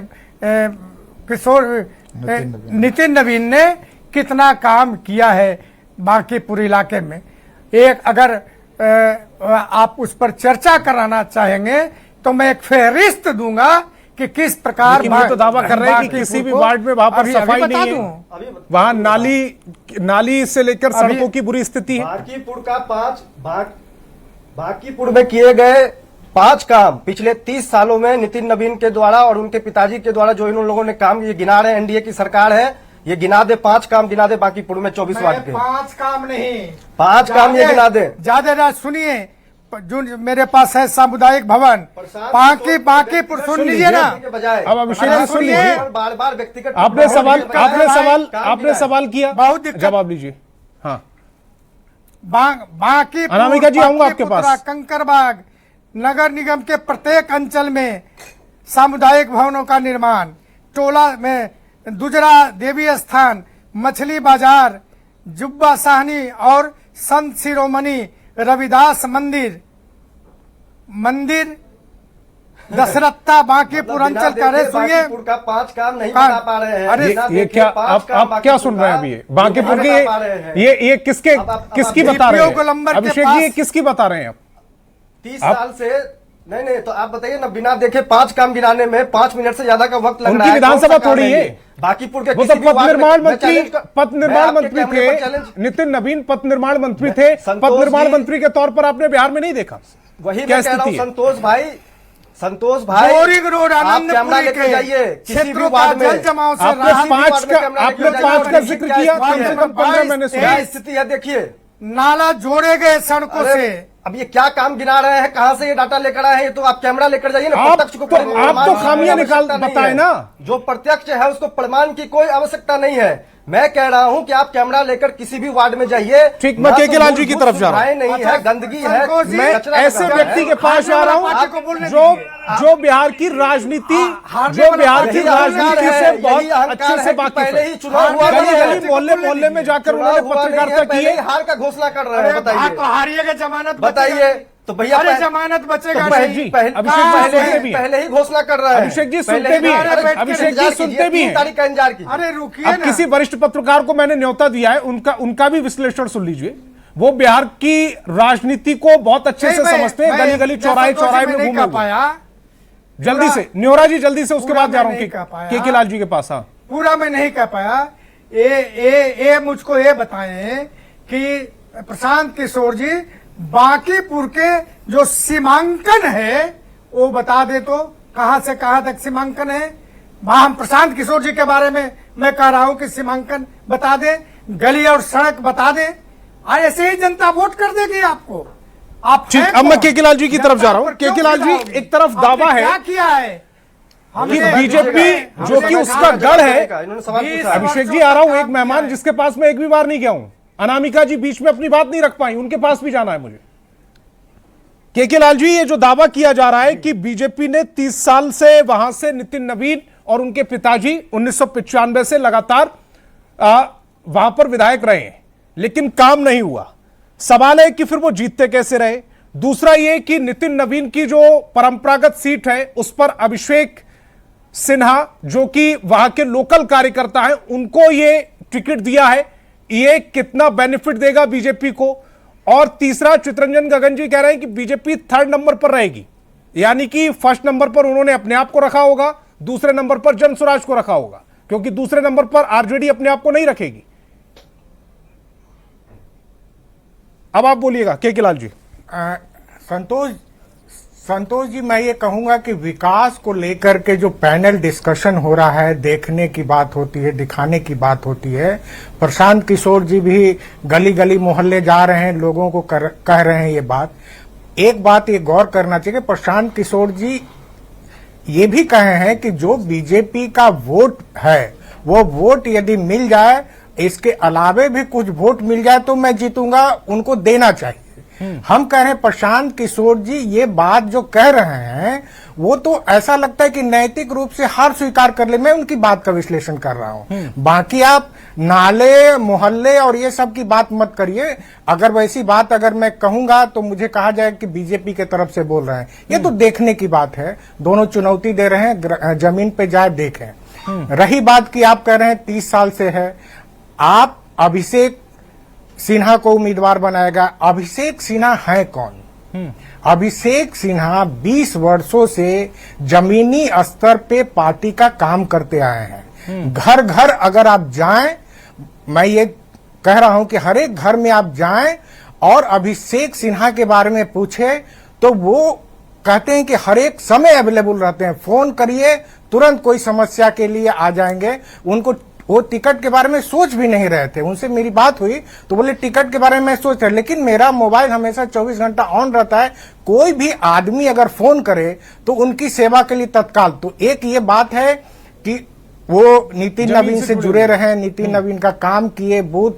नितिन नवीन ने कितना काम किया है बांकीपुर इलाके में। एक अगर आप उस पर चर्चा कराना चाहेंगे तो मैं एक फहरिस्त दूंगा कि किस प्रकार तो दावा कर रहे हैं कि किसी भी वार्ड में वहां पर सफाई नहीं है, वहां नाली से लेकर सड़कों की बुरी स्थिति है। बांकीपुर में किए गए 5 काम पिछले 30 सालों में नितिन नवीन के द्वारा और उनके पिताजी के द्वारा जो इन लोगों ने काम ये गिना रहे हैं, एनडीए की सरकार है, ये गिना दे 5 काम गिना दे बांकीपुर में 24 वार्ड के। 5 काम नहीं, 5 काम ये गिना दे। ज्यादा सुनिए, जो मेरे पास है सामुदायिक भवन बांकीपुर, सुन लीजिए ना। अब अभिषेक जी सुन लीजिए, बार व्यक्तिगत आपने सवाल किया, बहुत जवाब लीजिए। हाँ, बांकीपुर, अनामिका जी आऊंगा आपके पास। कंकरबाग नगर निगम के प्रत्येक अंचल में सामुदायिक भवनों का निर्माण, टोला में दुजरा देवी स्थान, मछली बाजार, जुब्बा साहनी और संत शिरोमणि रविदास मंदिर दशरथा बांकीपुर अंचल का रहे। सुनिए, का 5 काम नहीं बता पा रहे हैं। अरे ये क्या आप क्या सुन रहे हैं अभी? बांकीपुर के ये किसकी बता रहे हैं अभिषेक जी? ये किसकी बता रहे हैं आप? 30 साल से नहीं तो आप बताइए ना, बिना देखे 5 काम गिनाने में 5 मिनट से ज्यादा का वक्त लग रहा है। विधानसभा थोड़ी है। बांकीपुर के वो तो पथ निर्माण मंत्री थे नितिन नवीन, पथ निर्माण मंत्री थे। पथ निर्माण मंत्री के तौर पर आपने बिहार में नहीं देखा? वही मैं कह रहा हूं संतोष भाई रोड आप कैमरा लेकर जाइए किसी भी वार्ड में। आपने 5 का जिक्र किया, कम से कम 15 मैंने सुना। स्थिति है देखिए, नाला जोड़े गए सड़कों से। अब ये क्या काम गिना रहे हैं, कहां से ये डाटा लेकर आए हैं? ये तो आप कैमरा लेकर जाइए ना। आप तो खामियां निकाल बताए ना। जो प्रत्यक्ष है उसको प्रमाण की कोई आवश्यकता नहीं है। मैं कह रहा हूं कि आप कैमरा लेकर किसी भी वार्ड में जाइए। ठीक, मैं के लाल जी की तरफ जा रहा हूं। नहीं है, गंदगी है। मैं ऐसे व्यक्ति के पास जा रहा हूं जो बिहार की राजनीति से बहुत अच्छे से वाकिफ है। गली मोहल्ले में जाकर उन्होंने पत्रकारिता की है। हार का घोषणा कर रहे हैं, बताइए। हारिएगा जमानत बताइए तो भैया, जमानत बचेगा नहीं। पहले ही घोषणा कर रहा है। अभिषेक जी सुनते भी हैं, अभिषेक जी सुनते भी हैं। तारीख का इंतजार कीजिए। अरे रुकिए अब किसी वरिष्ठ पत्रकार को मैंने न्योता दिया है, उनका भी विश्लेषण सुन लीजिए। वो बिहार की राजनीति को बहुत अच्छे से समझते हैं, गली गली चौराहे में घूमे पाया। जल्दी से न्योरा जी, जल्दी से, उसके बाद जा रहा हूँ के लाल जी के पास। हाँ, पूरा मैं नहीं कह पाया। ये मुझको ये बताएं कि प्रशांत किशोर जी बांकीपुर के जो सीमांकन है वो बता दे तो, कहां से कहां तक सीमांकन है। हम प्रशांत किशोर जी के बारे में मैं कह रहा हूं कि सीमांकन बता दे, गली और सड़क बता दे, और ऐसे ही जनता वोट कर देगी आपको। आप ठीक, अब मैं के लाल जी की तरफ जा रहा हूं। के लाल जी, एक तरफ दावा है क्या किया है कि बीजेपी जो कि उसका गढ़ है। अभिषेक जी आ रहा हूं, एक मेहमान जिसके पास मैं एक भी बार नहीं गया हूं, अनामिका जी बीच में अपनी बात नहीं रख पाई, उनके पास भी जाना है मुझे। के लाल जी, ये जो दावा किया जा रहा है कि बीजेपी ने 30 साल से वहां से नितिन नवीन और उनके पिताजी 1995 से लगातार वहां पर विधायक रहे हैं, लेकिन काम नहीं हुआ। सवाल है कि फिर वो जीतते कैसे रहे। दूसरा ये कि नितिन नवीन की जो परंपरागत सीट है उस पर अभिषेक सिन्हा जो कि वहां के लोकल कार्यकर्ता हैं, उनको ये टिकट दिया है, ये कितना बेनिफिट देगा बीजेपी को? और तीसरा, चितरंजन गगन जी कह रहे हैं कि बीजेपी 3rd नंबर पर रहेगी, यानी कि 1st नंबर पर उन्होंने अपने आप को रखा होगा, दूसरे नंबर पर जन स्वराज को रखा होगा, क्योंकि दूसरे नंबर पर आरजेडी अपने आप को नहीं रखेगी। अब आप बोलिएगा के लाल जी। संतोष जी, मैं ये कहूंगा कि विकास को लेकर के जो पैनल डिस्कशन हो रहा है, देखने की बात होती है, दिखाने की बात होती है। प्रशांत किशोर जी भी गली गली मोहल्ले जा रहे हैं, लोगों को कह रहे हैं ये बात। एक बात ये गौर करना चाहिए, प्रशांत किशोर जी ये भी कहे हैं कि जो बीजेपी का वोट है, वो वोट यदि मिल जाए, इसके अलावे भी कुछ वोट मिल जाए तो मैं जीतूंगा, उनको देना चाहिए। हम कह रहे हैं प्रशांत किशोर जी ये बात जो कह रहे हैं, वो तो ऐसा लगता है कि नैतिक रूप से हार स्वीकार कर ले। मैं उनकी बात का विश्लेषण कर रहा हूं। बाकी आप नाले मोहल्ले और ये सब की बात मत करिए। अगर वैसी बात अगर मैं कहूंगा तो मुझे कहा जाए कि बीजेपी के तरफ से बोल रहे हैं। ये तो देखने की बात है, दोनों चुनौती दे रहे हैं, जमीन पे जाए देखें। रही बात की आप कह रहे हैं 30 साल से है, आप अभिषेक सिन्हा को उम्मीदवार बनाएगा। अभिषेक सिन्हा है कौन? अभिषेक सिन्हा 20 वर्षों से जमीनी स्तर पे पार्टी का काम करते आए हैं। घर घर अगर आप जाएं, मैं ये कह रहा हूं कि हर एक घर में आप जाएं और अभिषेक सिन्हा के बारे में पूछे तो वो कहते हैं कि हर एक समय अवेलेबल रहते हैं। फोन करिए, तुरंत कोई समस्या के लिए आ जाएंगे। उनको वो टिकट के बारे में सोच भी नहीं रहे थे। उनसे मेरी बात हुई तो बोले टिकट के बारे में सोच रहे, लेकिन मेरा मोबाइल हमेशा 24 घंटा ऑन रहता है। कोई भी आदमी अगर फोन करे तो उनकी सेवा के लिए तत्काल। तो एक ये बात है कि वो नितिन नवीन से जुड़े रहे, नितिन नवीन का काम किए, बूथ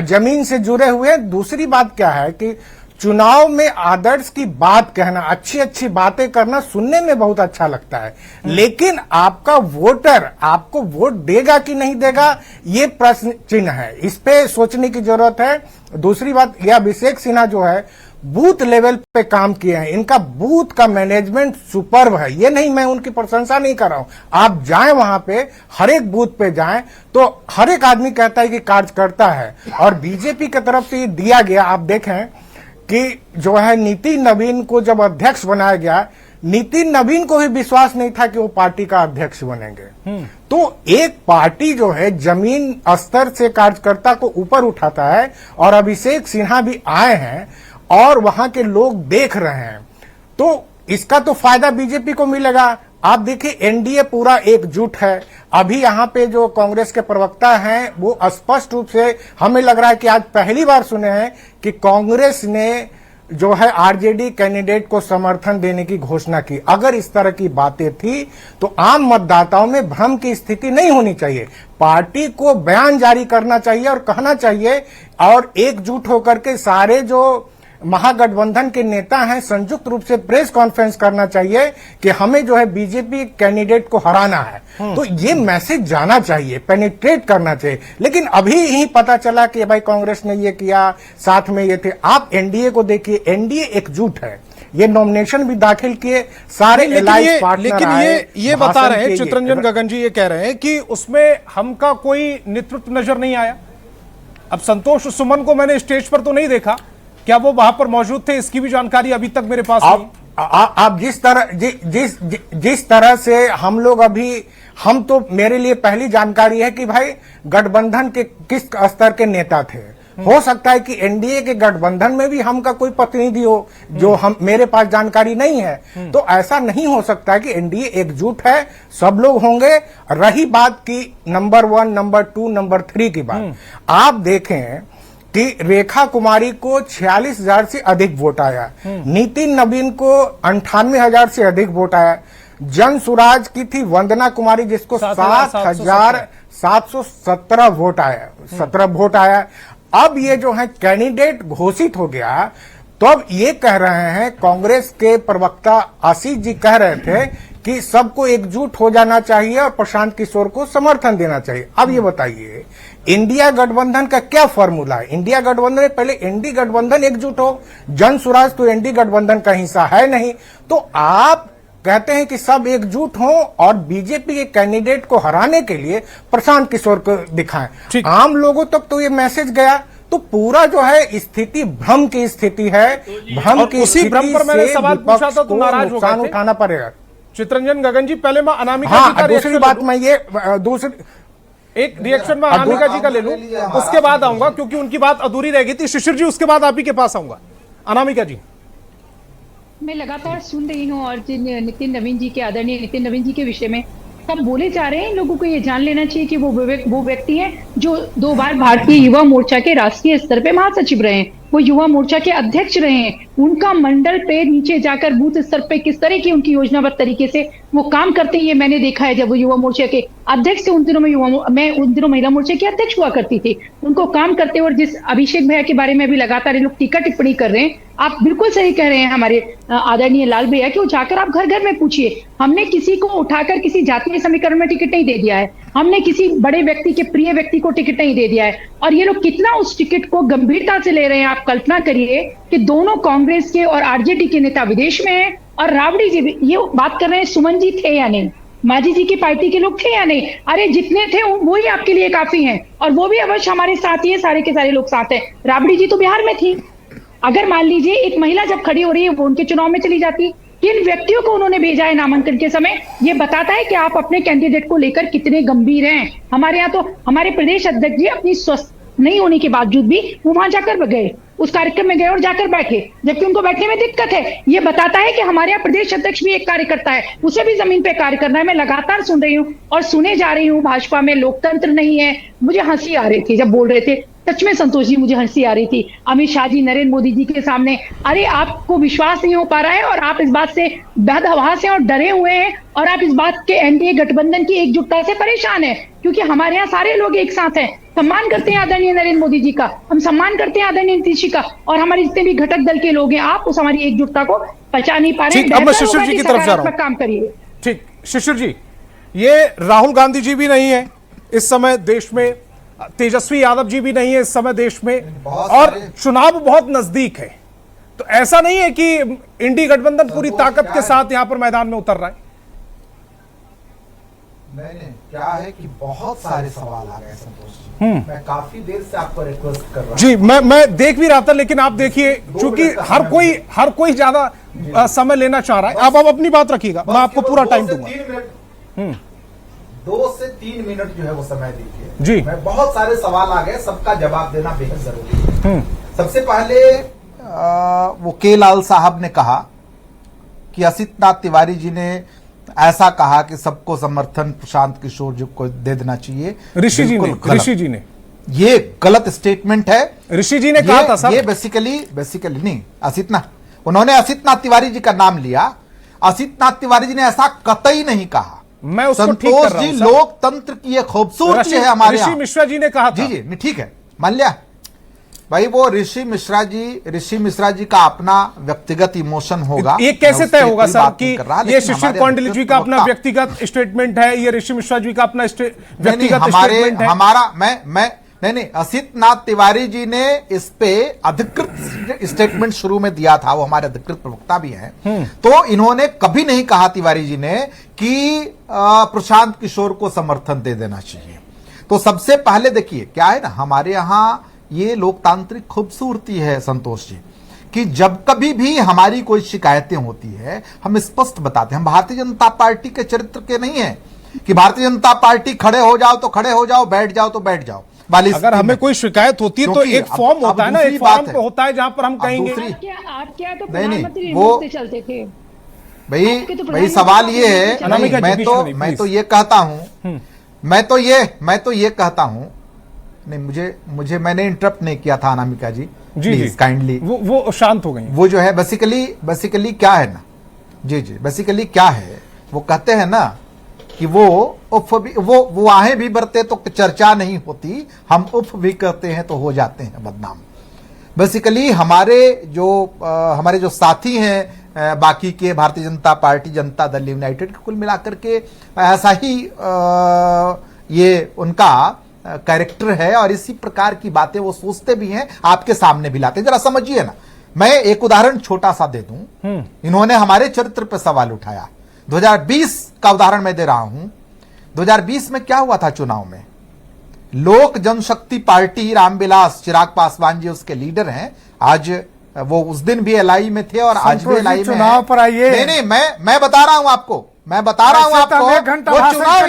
जमीन से जुड़े हुए। दूसरी बात क्या है कि चुनाव में आदर्श की बात कहना, अच्छी अच्छी बातें करना सुनने में बहुत अच्छा लगता है, लेकिन आपका वोटर आपको वोट देगा कि नहीं देगा, ये प्रश्न चिन्ह है। इस पे सोचने की जरूरत है। दूसरी बात, यह अभिषेक सिन्हा जो है बूथ लेवल पे काम किए हैं, इनका बूथ का मैनेजमेंट सुपर्ब है। ये नहीं, मैं उनकी प्रशंसा नहीं कर रहा हूं। आप जाएं वहां पे, हर एक बूथ पे जाएं तो हर एक आदमी कहता है कि कार्य करता है। और बीजेपी की तरफ से ये दिया गया, आप देखें कि जो है नितिन नवीन को जब अध्यक्ष बनाया गया, नितिन नवीन को भी विश्वास नहीं था कि वो पार्टी का अध्यक्ष बनेंगे। तो एक पार्टी जो है जमीन स्तर से कार्यकर्ता को ऊपर उठाता है, और अभिषेक सिन्हा भी आए हैं और वहां के लोग देख रहे हैं, तो इसका तो फायदा बीजेपी को मिलेगा। आप देखिए एनडीए पूरा एकजुट है। अभी यहाँ पे जो कांग्रेस के प्रवक्ता हैं वो स्पष्ट रूप से हमें लग रहा है कि आज पहली बार सुने हैं कि कांग्रेस ने जो है आरजेडी कैंडिडेट को समर्थन देने की घोषणा की। अगर इस तरह की बातें थी तो आम मतदाताओं में भ्रम की स्थिति नहीं होनी चाहिए। पार्टी को बयान जारी करना चाहिए और कहना चाहिए, और एकजुट होकर के सारे जो महागठबंधन के नेता हैं संयुक्त रूप से प्रेस कॉन्फ्रेंस करना चाहिए कि हमें जो है बीजेपी कैंडिडेट को हराना है। तो ये मैसेज जाना चाहिए, पेनिट्रेट करना चाहिए। लेकिन अभी ही पता चला कि भाई कांग्रेस ने ये किया, साथ में ये थे। आप एनडीए को देखिए, एनडीए एकजुट है। ये नॉमिनेशन भी दाखिल किए सारे एलायंस पार्टनर। लेकिन ये बता रहे हैं चितरंजन गगन जी, ये कह रहे हैं कि उसमें हमका कोई नेतृत्व नजर नहीं आया। अब संतोष सुमन को मैंने स्टेज पर तो नहीं देखा, क्या वो वहां पर मौजूद थे? इसकी भी जानकारी अभी तक मेरे पास नहीं। आप जिस तरह से हम लोग अभी, हम तो, मेरे लिए पहली जानकारी है कि भाई गठबंधन के किस स्तर के नेता थे। हो सकता है कि एनडीए के गठबंधन में भी हमका कोई प्रतिनिधि हो जो मेरे पास जानकारी नहीं है। तो ऐसा नहीं हो सकता है कि एनडीए एकजुट है, सब लोग होंगे। रही बात की नंबर 1, नंबर 2, नंबर 3 की बात, आप देखें कि रेखा कुमारी को 46,000 से अधिक वोट आया, नितिन नवीन को 98,000 से अधिक वोट आया, जन स्वराज की थी वंदना कुमारी जिसको 7,717 वोट आया, 17 वोट आया। अब ये जो है कैंडिडेट घोषित हो गया, तो अब ये कह रहे हैं, कांग्रेस के प्रवक्ता आशीष जी कह रहे थे कि सबको एकजुट हो जाना चाहिए और प्रशांत किशोर को समर्थन देना चाहिए। अब ये बताइए इंडिया गठबंधन का क्या फॉर्मूला है? इंडिया गठबंधन, पहले एनडी गठबंधन एकजुट हो, जन स्वराज तो एनडी गठबंधन का हिस्सा है नहीं। तो आप कहते हैं कि सब एकजुट हों और बीजेपी के कैंडिडेट को हराने के लिए प्रशांत किशोर को दिखाएं। आम लोगों तक तो ये मैसेज गया, तो पूरा जो है स्थिति भ्रम की स्थिति है। भ्रम की उसी भ्रम पर मैंने सवाल पूछा था तो नाराज हो गए थे। उठाना पड़ेगा। चितरंजन गगन जी, पहले मैं अनामिका जी का दूसरी बात मैं ये एक रिएक्शन में अनामिका जी का ले लूं, उसके बाद आऊंगा क्योंकि उनकी बात अधूरी रह गई थी। शिशिर जी, उसके बाद आप ही के पास आऊंगा। अनामिका जी, मैं लगातार सुन रही हूँ और नितिन नवीन जी के, आदरणीय नितिन नवीन जी के विषय में सब बोले जा रहे हैं। लोगों को ये जान लेना चाहिए कि वो व्यक्ति हैं जो 2 बार भारतीय युवा मोर्चा के राष्ट्रीय स्तर पे महासचिव रहे हैं, वो युवा मोर्चा के अध्यक्ष रहे हैं। उनका मंडल पे नीचे जाकर बूथ स्तर पे किस तरह की उनकी योजनाबद्ध तरीके से वो काम करते हैं, ये मैंने देखा है। जब वो युवा मोर्चा के अध्यक्ष थे, उन दिनों मैं उन दिनों महिला मोर्चा के अध्यक्ष हुआ करती थी। उनको काम करते हुए, और जिस अभिषेक भैया के बारे में अभी लगातार ये लोग टीका टिप्पणी कर रहे हैं, आप बिल्कुल सही कह रहे हैं हमारे आदरणीय लाल भैया कि वो जाकर आप घर घर में पूछिए। हमने किसी को उठाकर किसी जातीय समीकरण में टिकट नहीं दे दिया है, हमने किसी बड़े व्यक्ति के प्रिय व्यक्ति को टिकट नहीं दे दिया है। और ये लोग कितना उस टिकट को गंभीरता से ले रहे हैं, आप कल्पना करिए कि दोनों कांग्रेस के और आरजेडी के नेता विदेश में हैं और राबड़ी जी भी ये बात कर रहे हैं सुमन जी थे या नहीं, माजी जी की पार्टी के लोग थे या नहीं। अरे जितने थे वो ही आपके लिए काफी हैं, और वो भी अवश्य हमारे साथ ही है, सारे के सारे लोग साथ हैं। राबड़ी जी तो बिहार में थी। अगर मान लीजिए एक महिला जब खड़ी हो रही है, वो उनके चुनाव में चली जाती, किन व्यक्तियों को उन्होंने भेजा है नामांकन के समय, ये बताता है कि आप अपने कैंडिडेट को लेकर कितने गंभीर हैं। हमारे यहाँ तो हमारे प्रदेश अध्यक्ष जी अपनी स्वस्थ नहीं होने के बावजूद भी वो वहां जाकर गए, उस कार्यक्रम में गए और जाकर बैठे, जबकि उनको बैठने में दिक्कत है। ये बताता है कि हमारे यहाँ प्रदेश अध्यक्ष भी एक कार्यकर्ता है, उसे भी जमीन पे कार्य करना है। मैं लगातार सुन रही हूँ और सुने जा रही हूँ, भाजपा में लोकतंत्र नहीं है। मुझे हंसी आ रही थी जब बोल रहे थे, सच में संतोष जी, मुझे हंसी आ रही थी। अमित शाह जी नरेंद्र मोदी जी के सामने, अरे आपको विश्वास नहीं हो पा रहा है और आप इस बात से बेहद हैं और डरे हुए हैं, और आप इस बात के एनडीए गठबंधन की एकजुटता से परेशान है, क्योंकि हमारे यहाँ सारे लोग एक साथ हैं। सम्मान करते हैं आदरणीय नरेंद्र मोदी जी का, हम सम्मान करते हैं आदरणीय नीतीश जी का, और हमारे जितने भी घटक दल के लोग हैं, आप उस हमारी एकजुटता को पहचान नहीं पा रहे हैं। अब मैं शिशिर जी की तरफ जा रहा हूं, काम करिए। ठीक, शिशिर जी, ये राहुल गांधी जी भी नहीं है इस समय देश में, तेजस्वी यादव जी भी नहीं है इस समय देश में, और चुनाव बहुत नजदीक है, तो ऐसा नहीं है कि इंडी गठबंधन पूरी ताकत के साथ यहां पर मैदान में उतर रहा है। नहीं, क्या है कि बहुत सारे सवाल आ गए संतोष जी। मैं काफी देर से आपको रिक्वेस्ट कर रहा हूं जी, मैं देख भी रहा था, लेकिन आप देखिए, क्योंकि हर कोई ज्यादा समय लेना चाह रहा है। आप अपनी बात रखिएगा, मैं आपको पूरा टाइम दूंगा। 2 से 3 मिनट जो है वो समय दीजिए जी। मैं बहुत सारे सवाल आ गए, सबका जवाब देना बेहद जरूरी है। सबसे पहले वो के लाल साहब ने कहा कि असित नाथ तिवारी जी ने ऐसा कहा कि सबको समर्थन प्रशांत किशोर जी को दे देना चाहिए। ऋषि जी ने ये गलत स्टेटमेंट है। ऋषि जी ने कहा था सर, ये बेसिकली नहीं, असित नाथ, उन्होंने असित नाथ तिवारी जी का नाम लिया। असित नाथ तिवारी जी ने ऐसा कतई नहीं कहा। मैं उसको ठीक कर रहा हूं। लोकतंत्र की एक खूबसूरती है हमारे यहाँ। ऋषि मिश्रा जी ने कहा था। जी, ठीक है, मान लिया भाई। वो ऋषि मिश्रा जी का अपना व्यक्तिगत इमोशन होगा। ये कैसे तय होगा सर कि ये शिशिर कौंडल जी का अपना व्यक्तिगत स्टेटमेंट है, ये ऋषि मिश्रा जी का अपना व्यक्तिगत स्टेटमेंट है? हमारा नहीं, असित नाथ तिवारी जी ने इस पे अधिकृत स्टेटमेंट शुरू में दिया था, वो हमारे अधिकृत प्रवक्ता भी हैं। तो इन्होंने कभी नहीं कहा तिवारी जी ने कि प्रशांत किशोर को समर्थन दे देना चाहिए। तो सबसे पहले देखिए क्या है ना, हमारे यहाँ ये लोकतांत्रिक खूबसूरती है संतोष जी, कि जब कभी भी हमारी कोई शिकायतें होती है हम स्पष्ट बताते हैं। हम भारतीय जनता पार्टी के चरित्र के नहीं है कि भारतीय जनता पार्टी खड़े हो जाओ तो खड़े हो जाओ, बैठ जाओ तो बैठ जाओ। अगर हमें कोई शिकायत होती है तो एक फॉर्म होता है ना, एक फॉर्म पे होता है जहां पर हम कहेंगे। आप क्या तो नहीं, वो चलते थे भाई सवाल ये है, मैं तो ये कहता हूं, मैं तो ये कहता हूं, नहीं मुझे मैंने इंटरप्ट नहीं किया था अनामिका जी, प्लीज काइंडली। वो शांत हो गई। वो जो है बेसिकली क्या है ना, जी बेसिकली क्या है, वो कहते हैं ना कि वो आहें भी बरते तो चर्चा नहीं होती, हम उफ भी करते हैं तो हो जाते हैं बदनाम। बेसिकली हमारे जो साथी हैं बाकी के भारतीय जनता पार्टी, जनता दल यूनाइटेड, कुल मिलाकर के ऐसा ही ये उनका कैरेक्टर है, और इसी प्रकार की बातें वो सोचते भी हैं, आपके सामने भी लाते हैं। जरा समझिए ना, मैं एक उदाहरण छोटा सा दे दूं। इन्होंने हमारे चरित्र पर सवाल उठाया 2020 का उदाहरण मैं दे रहा हूं। 2020 में क्या हुआ था चुनाव में? लोक जनशक्ति पार्टी, रामविलास चिराग पासवान जी उसके लीडर हैं। आज वो उस दिन भी एलआई में थे और आज भी एलआई में चुनाव पर आइए। नहीं, मैं बता रहा हूं आपको, मैं बता रहा हूं आपको, वो चुनाव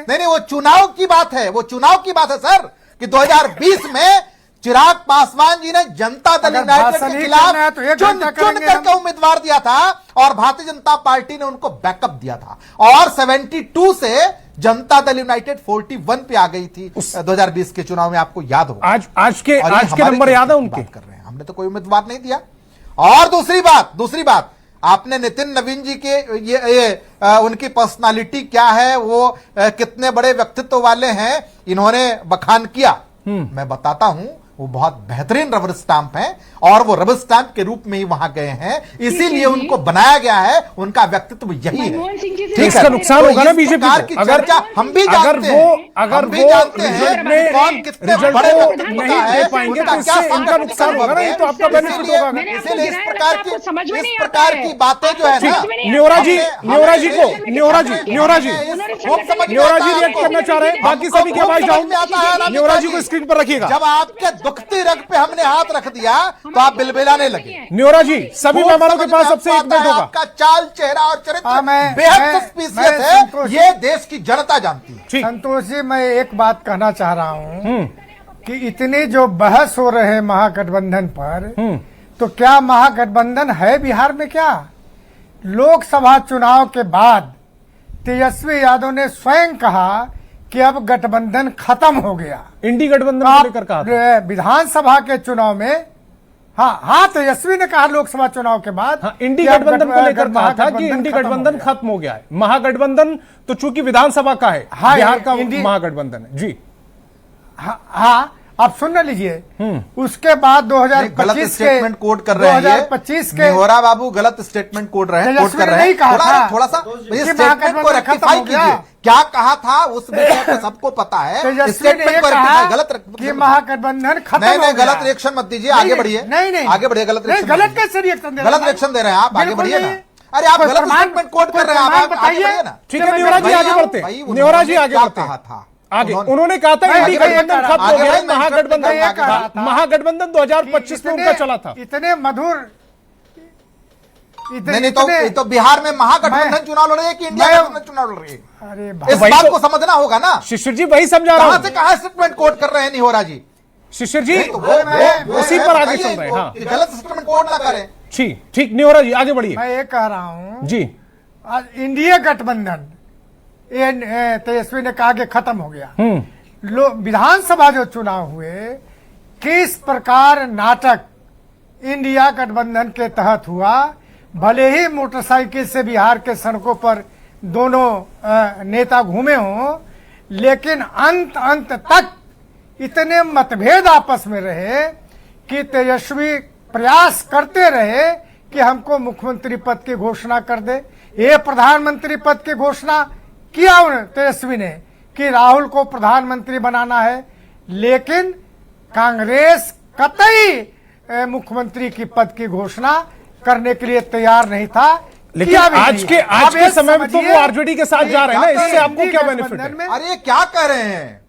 नहीं, वो चुनाव की बात है, वो चुनाव की बात है सर, कि 2020 में चिराग पासवान जी ने जनता दल यूनाइटेड के खिलाफ चुन करके उम्मीदवार दिया था और भारतीय जनता पार्टी ने उनको बैकअप दिया था और 72 से जनता दल यूनाइटेड 41 पे आ गई थी 2020 के चुनाव में, आपको याद होगा। आज के नंबर याद है उनके? कर रहे हैं, हमने तो कोई उम्मीदवार नहीं दिया। और दूसरी बात आपने नितिन नवीन जी के उनकी पर्सनालिटी क्या है, वो कितने बड़े व्यक्तित्व वाले हैं, इन्होंने बखान किया। मैं बताता हूं, वो बहुत बेहतरीन रबर स्टाम्प हैं और वो रबर स्टाम्प के रूप में ही वहां गए हैं, इसीलिए उनको बनाया गया है, उनका व्यक्तित्व यही है। ठीक है, इसका नुकसान होगा ना बीजेपी को। अगर हम भी जानते हैं कौन कितने बड़े व्यक्तित्व का है, उनका क्या इनका नुकसान होगा ना, तो आपका बेनिफिट होगा। इसीलिए इस प्रकार की बातें जो है ना, न्योरा जी रिएक्ट करना चाह रहे हैं, बाकी सभी के पास जाऊं, न्योरा जी को स्क्रीन पर रखिएगा। जब आपके दुखती रग पे हमने हाथ रख दिया तो आप बिलबिलाने लगे। न्योरा जी, सभी मेहमानों के पास सबसे एक मिनट होगा। आपका चाल, चेहरा और चरित्र बेहद स्पीशियस है, ये देश की जनता जानती है। संतोष जी, मैं एक बात कहना चाह रहा हूं कि इतने जो बहस हो रहे हैं महागठबंधन पर, तो क्या महागठबंधन है बिहार में? क्या लोकसभा चुनाव के बाद तेजस्वी यादव ने स्वयं कहा कि अब गठबंधन खत्म हो गया। इंडी गठबंधन को लेकर कहा विधानसभा के चुनाव में। हाँ, तेजस्वी ने कहा लोकसभा चुनाव के बाद इंडी गठबंधन को लेकर कहा था कि इंडी गठबंधन खत्म हो गया है। महागठबंधन तो चूंकि विधानसभा का है, बिहार का महागठबंधन है जी। हाँ, आप सुन लीजिए। उसके बाद 2025 स्टेटमेंट कोड कर रहे हैं, 2025 के निहोरा बाबू गलत स्टेटमेंट कोड रहे हैं, कोड कर रहे हैं। थोड़ा सा स्टेटमेंट को रेक्टिफाई कीजिए, क्या कहा था उस विषय पे सबको पता है। स्टेटमेंट को गलत कि महागठबंधन खत्म। नहीं, गलत रिएक्शन मत दीजिए, आगे बढ़िए। नहीं, आगे बढ़िए। गलत कैसे रिएक्शन दे रहे हैं आप? आगे बढ़िए ना। अरे आप गलत स्टेटमेंट कोड कर रहे हैं, आप आगे बढ़िए ना। ठीक है, न्योरा जी आगे बढ़ते, न्योरा जी आगे बढ़ते। था आगे उन्होंने कहा था इंडी गठबंधन खत्म हो गया, महागठबंधन 2025 में उनका चला था। इतने मधुर नहीं, तो बिहार में महागठबंधन चुनाव लड़ रही है कि इंडिया गठबंधन चुनाव लड़ रही है? अरे इस बात को समझना होगा ना। शिशिर जी वही समझा रहा हूं। कहां स्टेटमेंट कोड कर रहे हैं निहोरा जी? शिशिर जी उसी पर आगे चल रहे हैं। हाँ, गलत स्टेटमेंट कोड ना करें। ठीक, निहोरा जी आगे बढ़िए। मैं ये कह रहा हूं जी, आज इंडिया गठबंधन तेजस्वी ने कहा कि खत्म हो गया। विधानसभा जो चुनाव हुए, किस प्रकार नाटक इंडिया गठबंधन के तहत हुआ। भले ही मोटरसाइकिल से बिहार के सड़कों पर दोनों नेता घूमे हों, लेकिन अंत तक इतने मतभेद आपस में रहे कि तेजस्वी प्रयास करते रहे कि हमको मुख्यमंत्री पद की घोषणा कर दे। ये प्रधानमंत्री पद की घोषणा किया तेजस्वी ने कि राहुल को प्रधानमंत्री बनाना है, लेकिन कांग्रेस कतई मुख्यमंत्री की पद की घोषणा करने के लिए तैयार नहीं था। लेकिन आज के समय में तो वो आरजेडी के साथ जा रहे हैं ना, इससे आपको क्या बेनिफिट है? अरे क्या कर रहे हैं?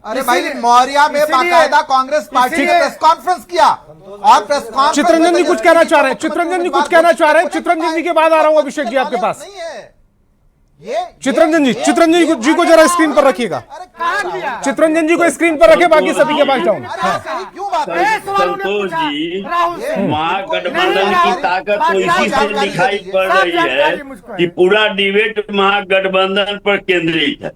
अरे भाई, मौर्या में बाकायदा कांग्रेस पार्टी ने प्रेस कॉन्फ्रेंस किया और प्रेस कॉन्फ्रेंस। चित्रंजन जी कुछ कहना चाह रहे हैं, चित्रंजन जी कुछ कहना चाह रहे हैं। चित्रंजन जी के बाद आ रहा हूं अभिषेक जी आपके पास। चित्रंजन जी को जरा स्क्रीन पर रखिएगा। चित्रंजन जी को स्क्रीन पर रखे, बाकी सभी के पास जाऊँ। संतोष जी, महागठबंधन की ताकत तो इसी से दिखाई पड़ रही है कि पूरा डिबेट महागठबंधन पर केंद्रित है।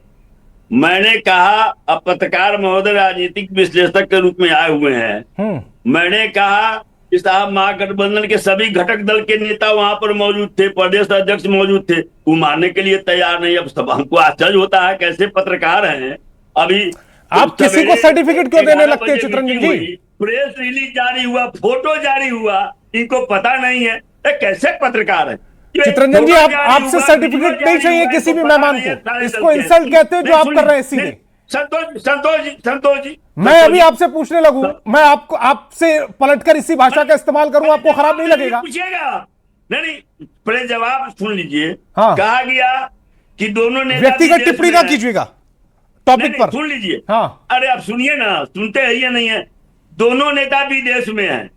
मैंने कहा, अब पत्रकार महोदय राजनीतिक विश्लेषक के रूप में आए हुए हैं, मैंने कहा कि साहब महागठबंधन के सभी घटक दल के नेता वहां पर मौजूद थे, प्रदेश अध्यक्ष मौजूद थे, वो मानने के लिए तैयार नहीं। अब सब हमको आश्चर्य होता है, कैसे पत्रकार हैं अभी। आप किसी को सर्टिफिकेट क्यों देने लगते हैं चित्रंजन जी? प्रेस रिलीज जारी हुआ, फोटो जारी हुआ, इनको पता नहीं है कैसे पत्रकार है। चित्रंजन जी, आपसे सर्टिफिकेट नहीं चाहिए किसी भी मेहमान को, इसको इंसल्ट कहते हैं जो आप कर रहे हैं सीधे। संतोष जी, मैं अभी आपसे पूछने लगूं, मैं आपसे पलटकर इसी भाषा का इस्तेमाल करूं, आपको खराब नहीं लगेगा? नहीं, पहले जवाब सुन लीजिए। हाँ। कहा गया कि दोनों नेता व्यक्तिगत टिप्पणी ना कीजिएगा टॉपिक पर। सुन लीजिए। हाँ। अरे आप सुनिए ना, सुनते है या नहीं है? दोनों नेता विदेश में हैं,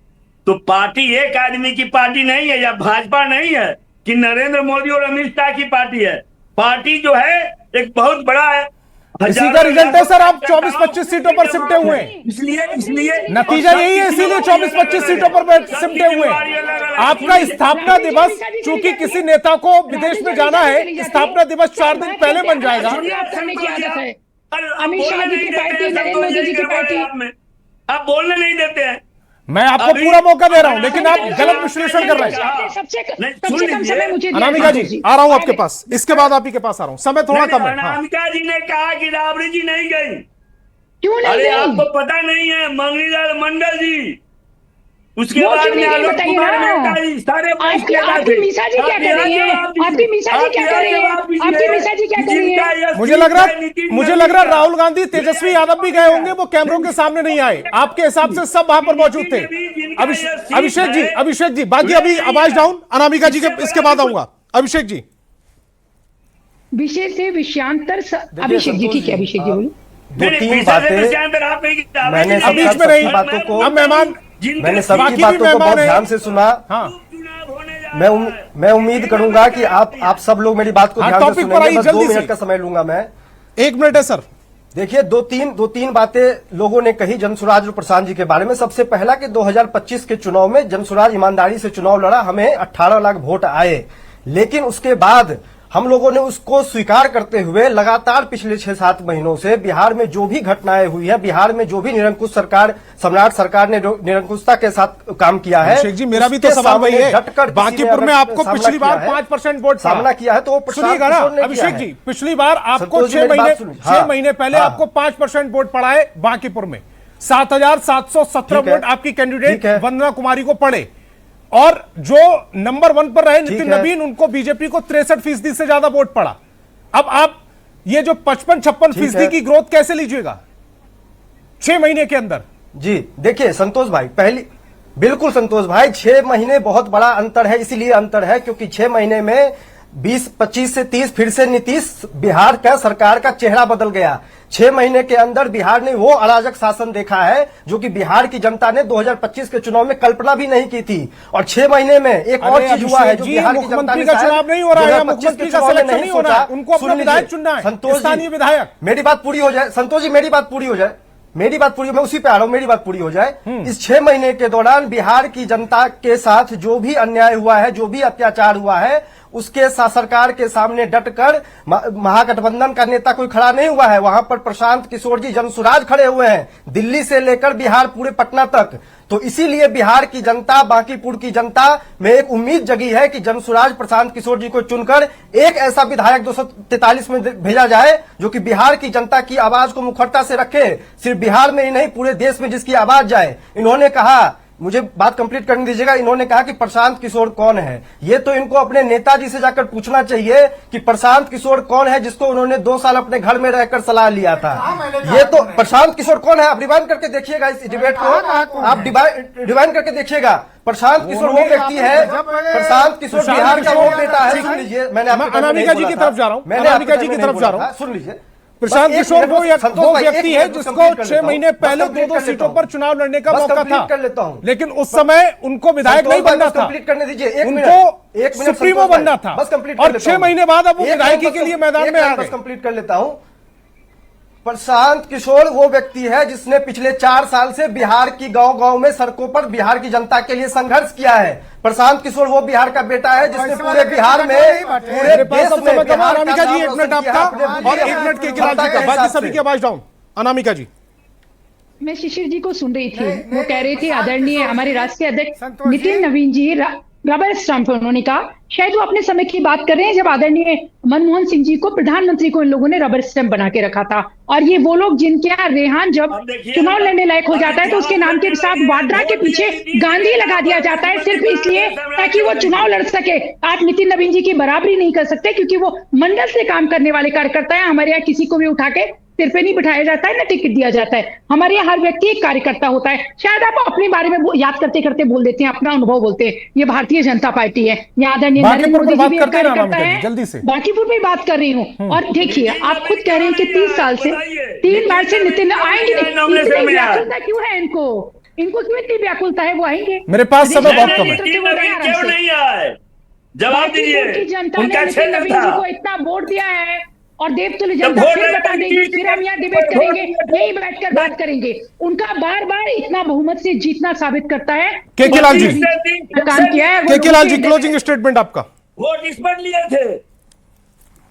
तो पार्टी एक आदमी की पार्टी नहीं है, या भाजपा नहीं है कि नरेंद्र मोदी और अमित शाह की पार्टी है। पार्टी जो है एक बहुत बड़ा है। इसी का रिजल्ट है सर, आप 24-25 सीटों पर सिमटे हुए हैं। इसलिए नतीजा यही है, इसीलिए 24-25 सीटों पर सिमटे हुए हैं। आपका स्थापना दिवस, चूंकि किसी नेता को विदेश में जाना है, स्थापना दिवस 4 दिन पहले बन जाएगा। अमित शाह जी की पार्टी, नरेंद्र मोदी जी की पार्टी, आप बोलने नहीं देते हैं। मैं आपको पूरा मौका दे रहा हूं, लेकिन आप गलत विश्लेषण कर रहे हैं। सबसे कम समय मुझे अनामिका जी आ रहा हूं आपके पास, इसके बाद आप ही के पास आ रहा हूं, समय थोड़ा कम है। अनामिका जी ने कहा कि राबड़ी जी नहीं गई। क्यों नहीं अरे गई? आपको पता नहीं है, मंगलीलाल मंडल जी, उसके वो बाद क्यों में नहीं आलोक बताइए कुमार ना? मेहता जी, सारे आपकी मीसा जी क्या कर रही है? आपकी मीसा जी क्या कर रही है? आपकी मीसा जी क्या कर रही है? मुझे लग रहा राहुल गांधी, तेजस्वी यादव भी गए होंगे, वो कैमरों के सामने नहीं आए। आपके हिसाब से सब वहां पर मौजूद थे। अभिषेक जी बाकी अभी आवाज डाउन, अनामिका जी के इसके बाद आऊंगा। अभिषेक जी, विषय से विषयांतर अभिषेक जी, ठीक है अभिषेक जी बोलो। दो तीन बातें मैंने सबकी बातों को, अब मेहमान, मैंने सबकी बातों को बहुत ध्यान से सुना। हाँ, मैं उम्मीद करूंगा कि आप सब लोग मेरी बात को ध्यान से सुनेंगे। बस 2 मिनट का समय लूंगा मैं। 1 मिनट है सर। देखिए, दो तीन बातें लोगों ने कही जनसुराज और प्रशांत जी के बारे में। सबसे पहला कि 2025 के चुनाव में जनसुराज ईमानदारी से चुनाव लड़ा, हमें 18 लाख वोट आए, लेकिन उसके बाद हम लोगों ने उसको स्वीकार करते हुए लगातार पिछले 6-7 महीनों से बिहार में जो भी घटनाएं हुई है, बिहार में जो भी निरंकुश सरकार, सम्राट सरकार ने निरंकुशता के साथ काम किया है। अभिषेक जी, मेरा भी तो सवाल वही है, बांकीपुर में आपको पिछली बार 5% वोट सामना किया है, तो सुनिएगा ना अभिषेक जी, पिछली बार आपको 6 महीने पहले आपको 5% वोट पड़ा है बांकीपुर में। 7,717 वोट आपकी कैंडिडेट वंदना कुमारी को पड़े, और जो नंबर 1 पर रहे नितिन नवीन, उनको बीजेपी को 63% से ज्यादा वोट पड़ा। अब आप ये जो 55-56% की ग्रोथ कैसे लीजिएगा 6 महीने के अंदर? जी देखिए संतोष भाई, बिल्कुल संतोष भाई, 6 महीने बहुत बड़ा अंतर है। इसीलिए अंतर है क्योंकि 6 महीने में 20-25 से 30 फिर से नीतीश बिहार का सरकार का चेहरा बदल गया। 6 महीने के अंदर बिहार ने वो अराजक शासन देखा है जो कि बिहार की जनता ने 2025 के चुनाव में कल्पना भी नहीं की थी। और 6 महीने में एक और चीज हुआ है जो बिहार की जनता ने चुनाव नहीं हो रहा है, मुख्यमंत्री का सिलेक्शन नहीं हो रहा है, उनको अपना विधायक चुनना है, स्थानीय विधायक। मेरी बात पूरी हो जाए संतोष जी, मेरी बात पूरी हो जाए, मैं उसी पे आ रहा हूं, मेरी बात पूरी हो जाए। इस 6 महीने के दौरान बिहार की जनता के साथ जो भी अन्याय हुआ है, जो भी अत्याचार हुआ है, उसके सरकार के सामने डटकर महागठबंधन का नेता कोई खड़ा नहीं हुआ है। वहां पर प्रशांत किशोर जी जनसुराज खड़े हुए हैं, दिल्ली से लेकर बिहार पूरे पटना तक। तो इसीलिए बिहार की जनता, बांकीपुर की जनता में एक उम्मीद जगी है कि जनसुराज प्रशांत किशोर जी को चुनकर एक ऐसा विधायक 243 में भेजा जाए जो कि बिहार की जनता की आवाज को मुखरता से रखे, सिर्फ बिहार में ही नहीं पूरे देश में जिसकी आवाज जाए। इन्होंने कहा, मुझे बात कंप्लीट करने दीजिएगा, इन्होंने कहा कि प्रशांत किशोर कौन है। ये तो इनको अपने नेताजी से जाकर पूछना चाहिए कि प्रशांत किशोर कौन है जिसको उन्होंने 2 साल अपने घर में रहकर सलाह लिया था। ये तो प्रशांत किशोर कौन है, आप डिवाइन करके देखिएगा इस डिबेट को, आप डिवाइन करके देखिएगा। प्रशांत किशोर वो व्यक्ति है, प्रशांत किशोर बिहार का वो बेटा है। सुन लीजिए, मैंने अनामिका जी की तरफ जा रहा हूँ, अनामिका जी की तरफ जा रहा हूँ, सुन लीजिए। प्रशांत किशोर वो व्यक्ति है जिसको 6 महीने पहले 2 सीटों पर चुनाव लड़ने का मौका था, कर लेता हूं, लेकिन उस समय उनको विधायक नहीं बनना था, कंप्लीट करने दीजिए, उनको सुप्रीमो बनना था, और 6 महीने बाद अब वो विधायकी के लिए मैदान में आ गए। कंप्लीट कर लेता हूं। प्रशांत किशोर वो व्यक्ति है जिसने पिछले 4 साल से बिहार की गांव-गांव में सड़कों पर बिहार की जनता के लिए संघर्ष किया है। प्रशांत किशोर वो बिहार का बेटा है जिसने पूरे बिहार में, पूरे देश में। अनामिका जी 1 मिनट आपका और 1 मिनट के खिलाफ जी का, बाकी सभी की आवाज डाउन। अनामिका जी, मैं शिशिर जी को सुन रही थी, वो कह रहे थे आदरणीय हमारे राष्ट्रीय अध्यक्ष नितिन नवीन जी रबर स्टैंप पे उन्होंने कहा, शायद वो अपने समय की बात कर रहे हैं जब आदरणीय मनमोहन सिंह जी को प्रधानमंत्री को इन लोगों ने रबर स्टैंप बना के रखा था। और ये वो लोग जिनके यहाँ रेहान जब चुनाव लड़ने लायक हो जाता है तो उसके नाम के साथ वाड्रा के पीछे गांधी लगा दिया जाता है, सिर्फ इसलिए ताकि वो चुनाव लड़ सके। आप नितिन नवीन जी की बराबरी नहीं कर सकते क्योंकि वो मंडल से काम करने वाले कार्यकर्ता है। हमारे यहाँ किसी को भी उठा के सिर पे नहीं बिठाया जाता है ना टिकट दिया जाता है। हमारे यहाँ हर व्यक्ति एक कार्यकर्ता होता है। शायद आप अपने बारे में याद करते करते बोल देते हैं, अपना अनुभव बोलते हैं। ये भारतीय जनता पार्टी है, यहाँ आदरणीय नरेंद्र मोदी जी भी एक कार्यकर्ता है। जल्दी से बांकीपुर पे बात कर रही हूँ। और देखिए, आप खुद कह रहे हैं कि 30 साल से 3 बार से नितिन आएंगे, व्याकुलता क्यों है इनको? इनको क्यों इतनी व्याकुलता है? वो आएंगे। मेरे पास समय बहुत कम है। क्यों नहीं आए? जवाब दीजिए। की जनता ने नितिन नवीन जी को इतना वोट दिया है और देवतुल्य जनता फिर बता देंगे, फिर हम यहाँ डिबेट करेंगे, यही बैठकर बात करेंगे। उनका बार बार इतना बहुमत से जीतना साबित करता है। के लाल जी काम किया है। के लाल जी, क्लोजिंग स्टेटमेंट आपका। वोट इस पर लिए थे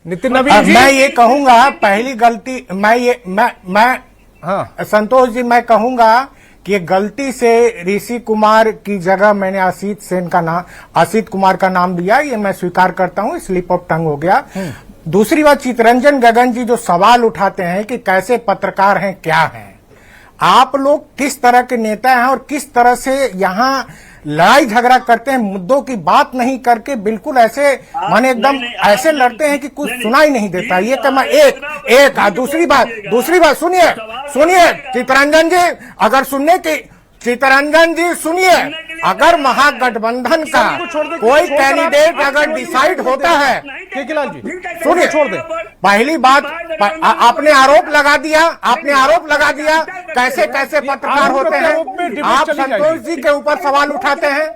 नितिन नवीन जी। मैं ये कहूंगा, पहली गलती मैं संतोष जी, मैं कहूंगा कि गलती से ऋषि कुमार की जगह मैंने असित कुमार का नाम दिया, ये मैं स्वीकार करता हूं, स्लिप ऑफ टंग हो गया। दूसरी बात, चितरंजन गगन जी जो सवाल उठाते हैं कि कैसे पत्रकार हैं, क्या हैं, आप लोग किस तरह के नेता हैं और किस तरह से यहाँ लड़ाई झगड़ा करते हैं, मुद्दों की बात नहीं करके बिल्कुल ऐसे माने एकदम ऐसे लड़ते हैं कि कुछ सुनाई नहीं देता। ये मैं एक दूसरी बात सुनिए चितरंजन जी, अगर सुनने की चितरंजन जी सुनिए, अगर महागठबंधन का कोई कैंडिडेट अगर डिसाइड होता है, सुनिए, छोड़ दे। पहली बात, आपने आरोप लगा दिया कैसे कैसे पत्रकार होते हैं। आप संतोष जी के ऊपर सवाल उठाते हैं।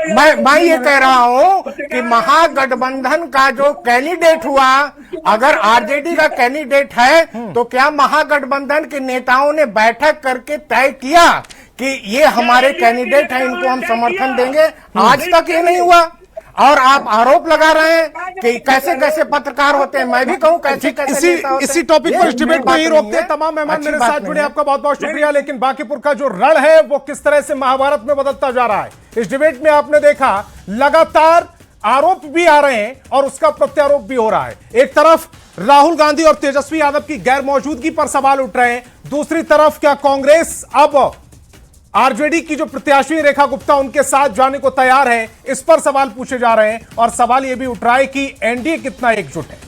मैं ये कह रहा हूं कि महागठबंधन का जो कैंडिडेट हुआ, अगर आरजेडी का कैंडिडेट है तो क्या महागठबंधन के नेताओं ने बैठक करके तय किया कि ये हमारे कैंडिडेट हैं, इनको हम समर्थन देंगे? आज तक ये नहीं हुआ और आप आरोप लगा रहे हैं कि कैसे कैसे पत्रकार होते हैं। मैं भी कहूं कैसे कैसे इसी टॉपिक पर इस डिबेट को ही रोकते हैं। तमाम मेहमान मेरे साथ जुड़े, आपका बहुत बहुत शुक्रिया। लेकिन बांकीपुर का जो रण है वो किस तरह से महाभारत में बदलता जा रहा है, इस डिबेट में आपने देखा लगातार आरोप भी आ रहे हैं और उसका प्रत्यारोप भी हो रहा है। एक तरफ राहुल गांधी और तेजस्वी यादव की गैर मौजूदगी पर सवाल उठ रहे हैं, दूसरी तरफ क्या कांग्रेस अब आरजेडी की जो प्रत्याशी रेखा गुप्ता उनके साथ जाने को तैयार है, इस पर सवाल पूछे जा रहे हैं। और सवाल यह भी उठ रहा है कि एनडीए कितना एकजुट है।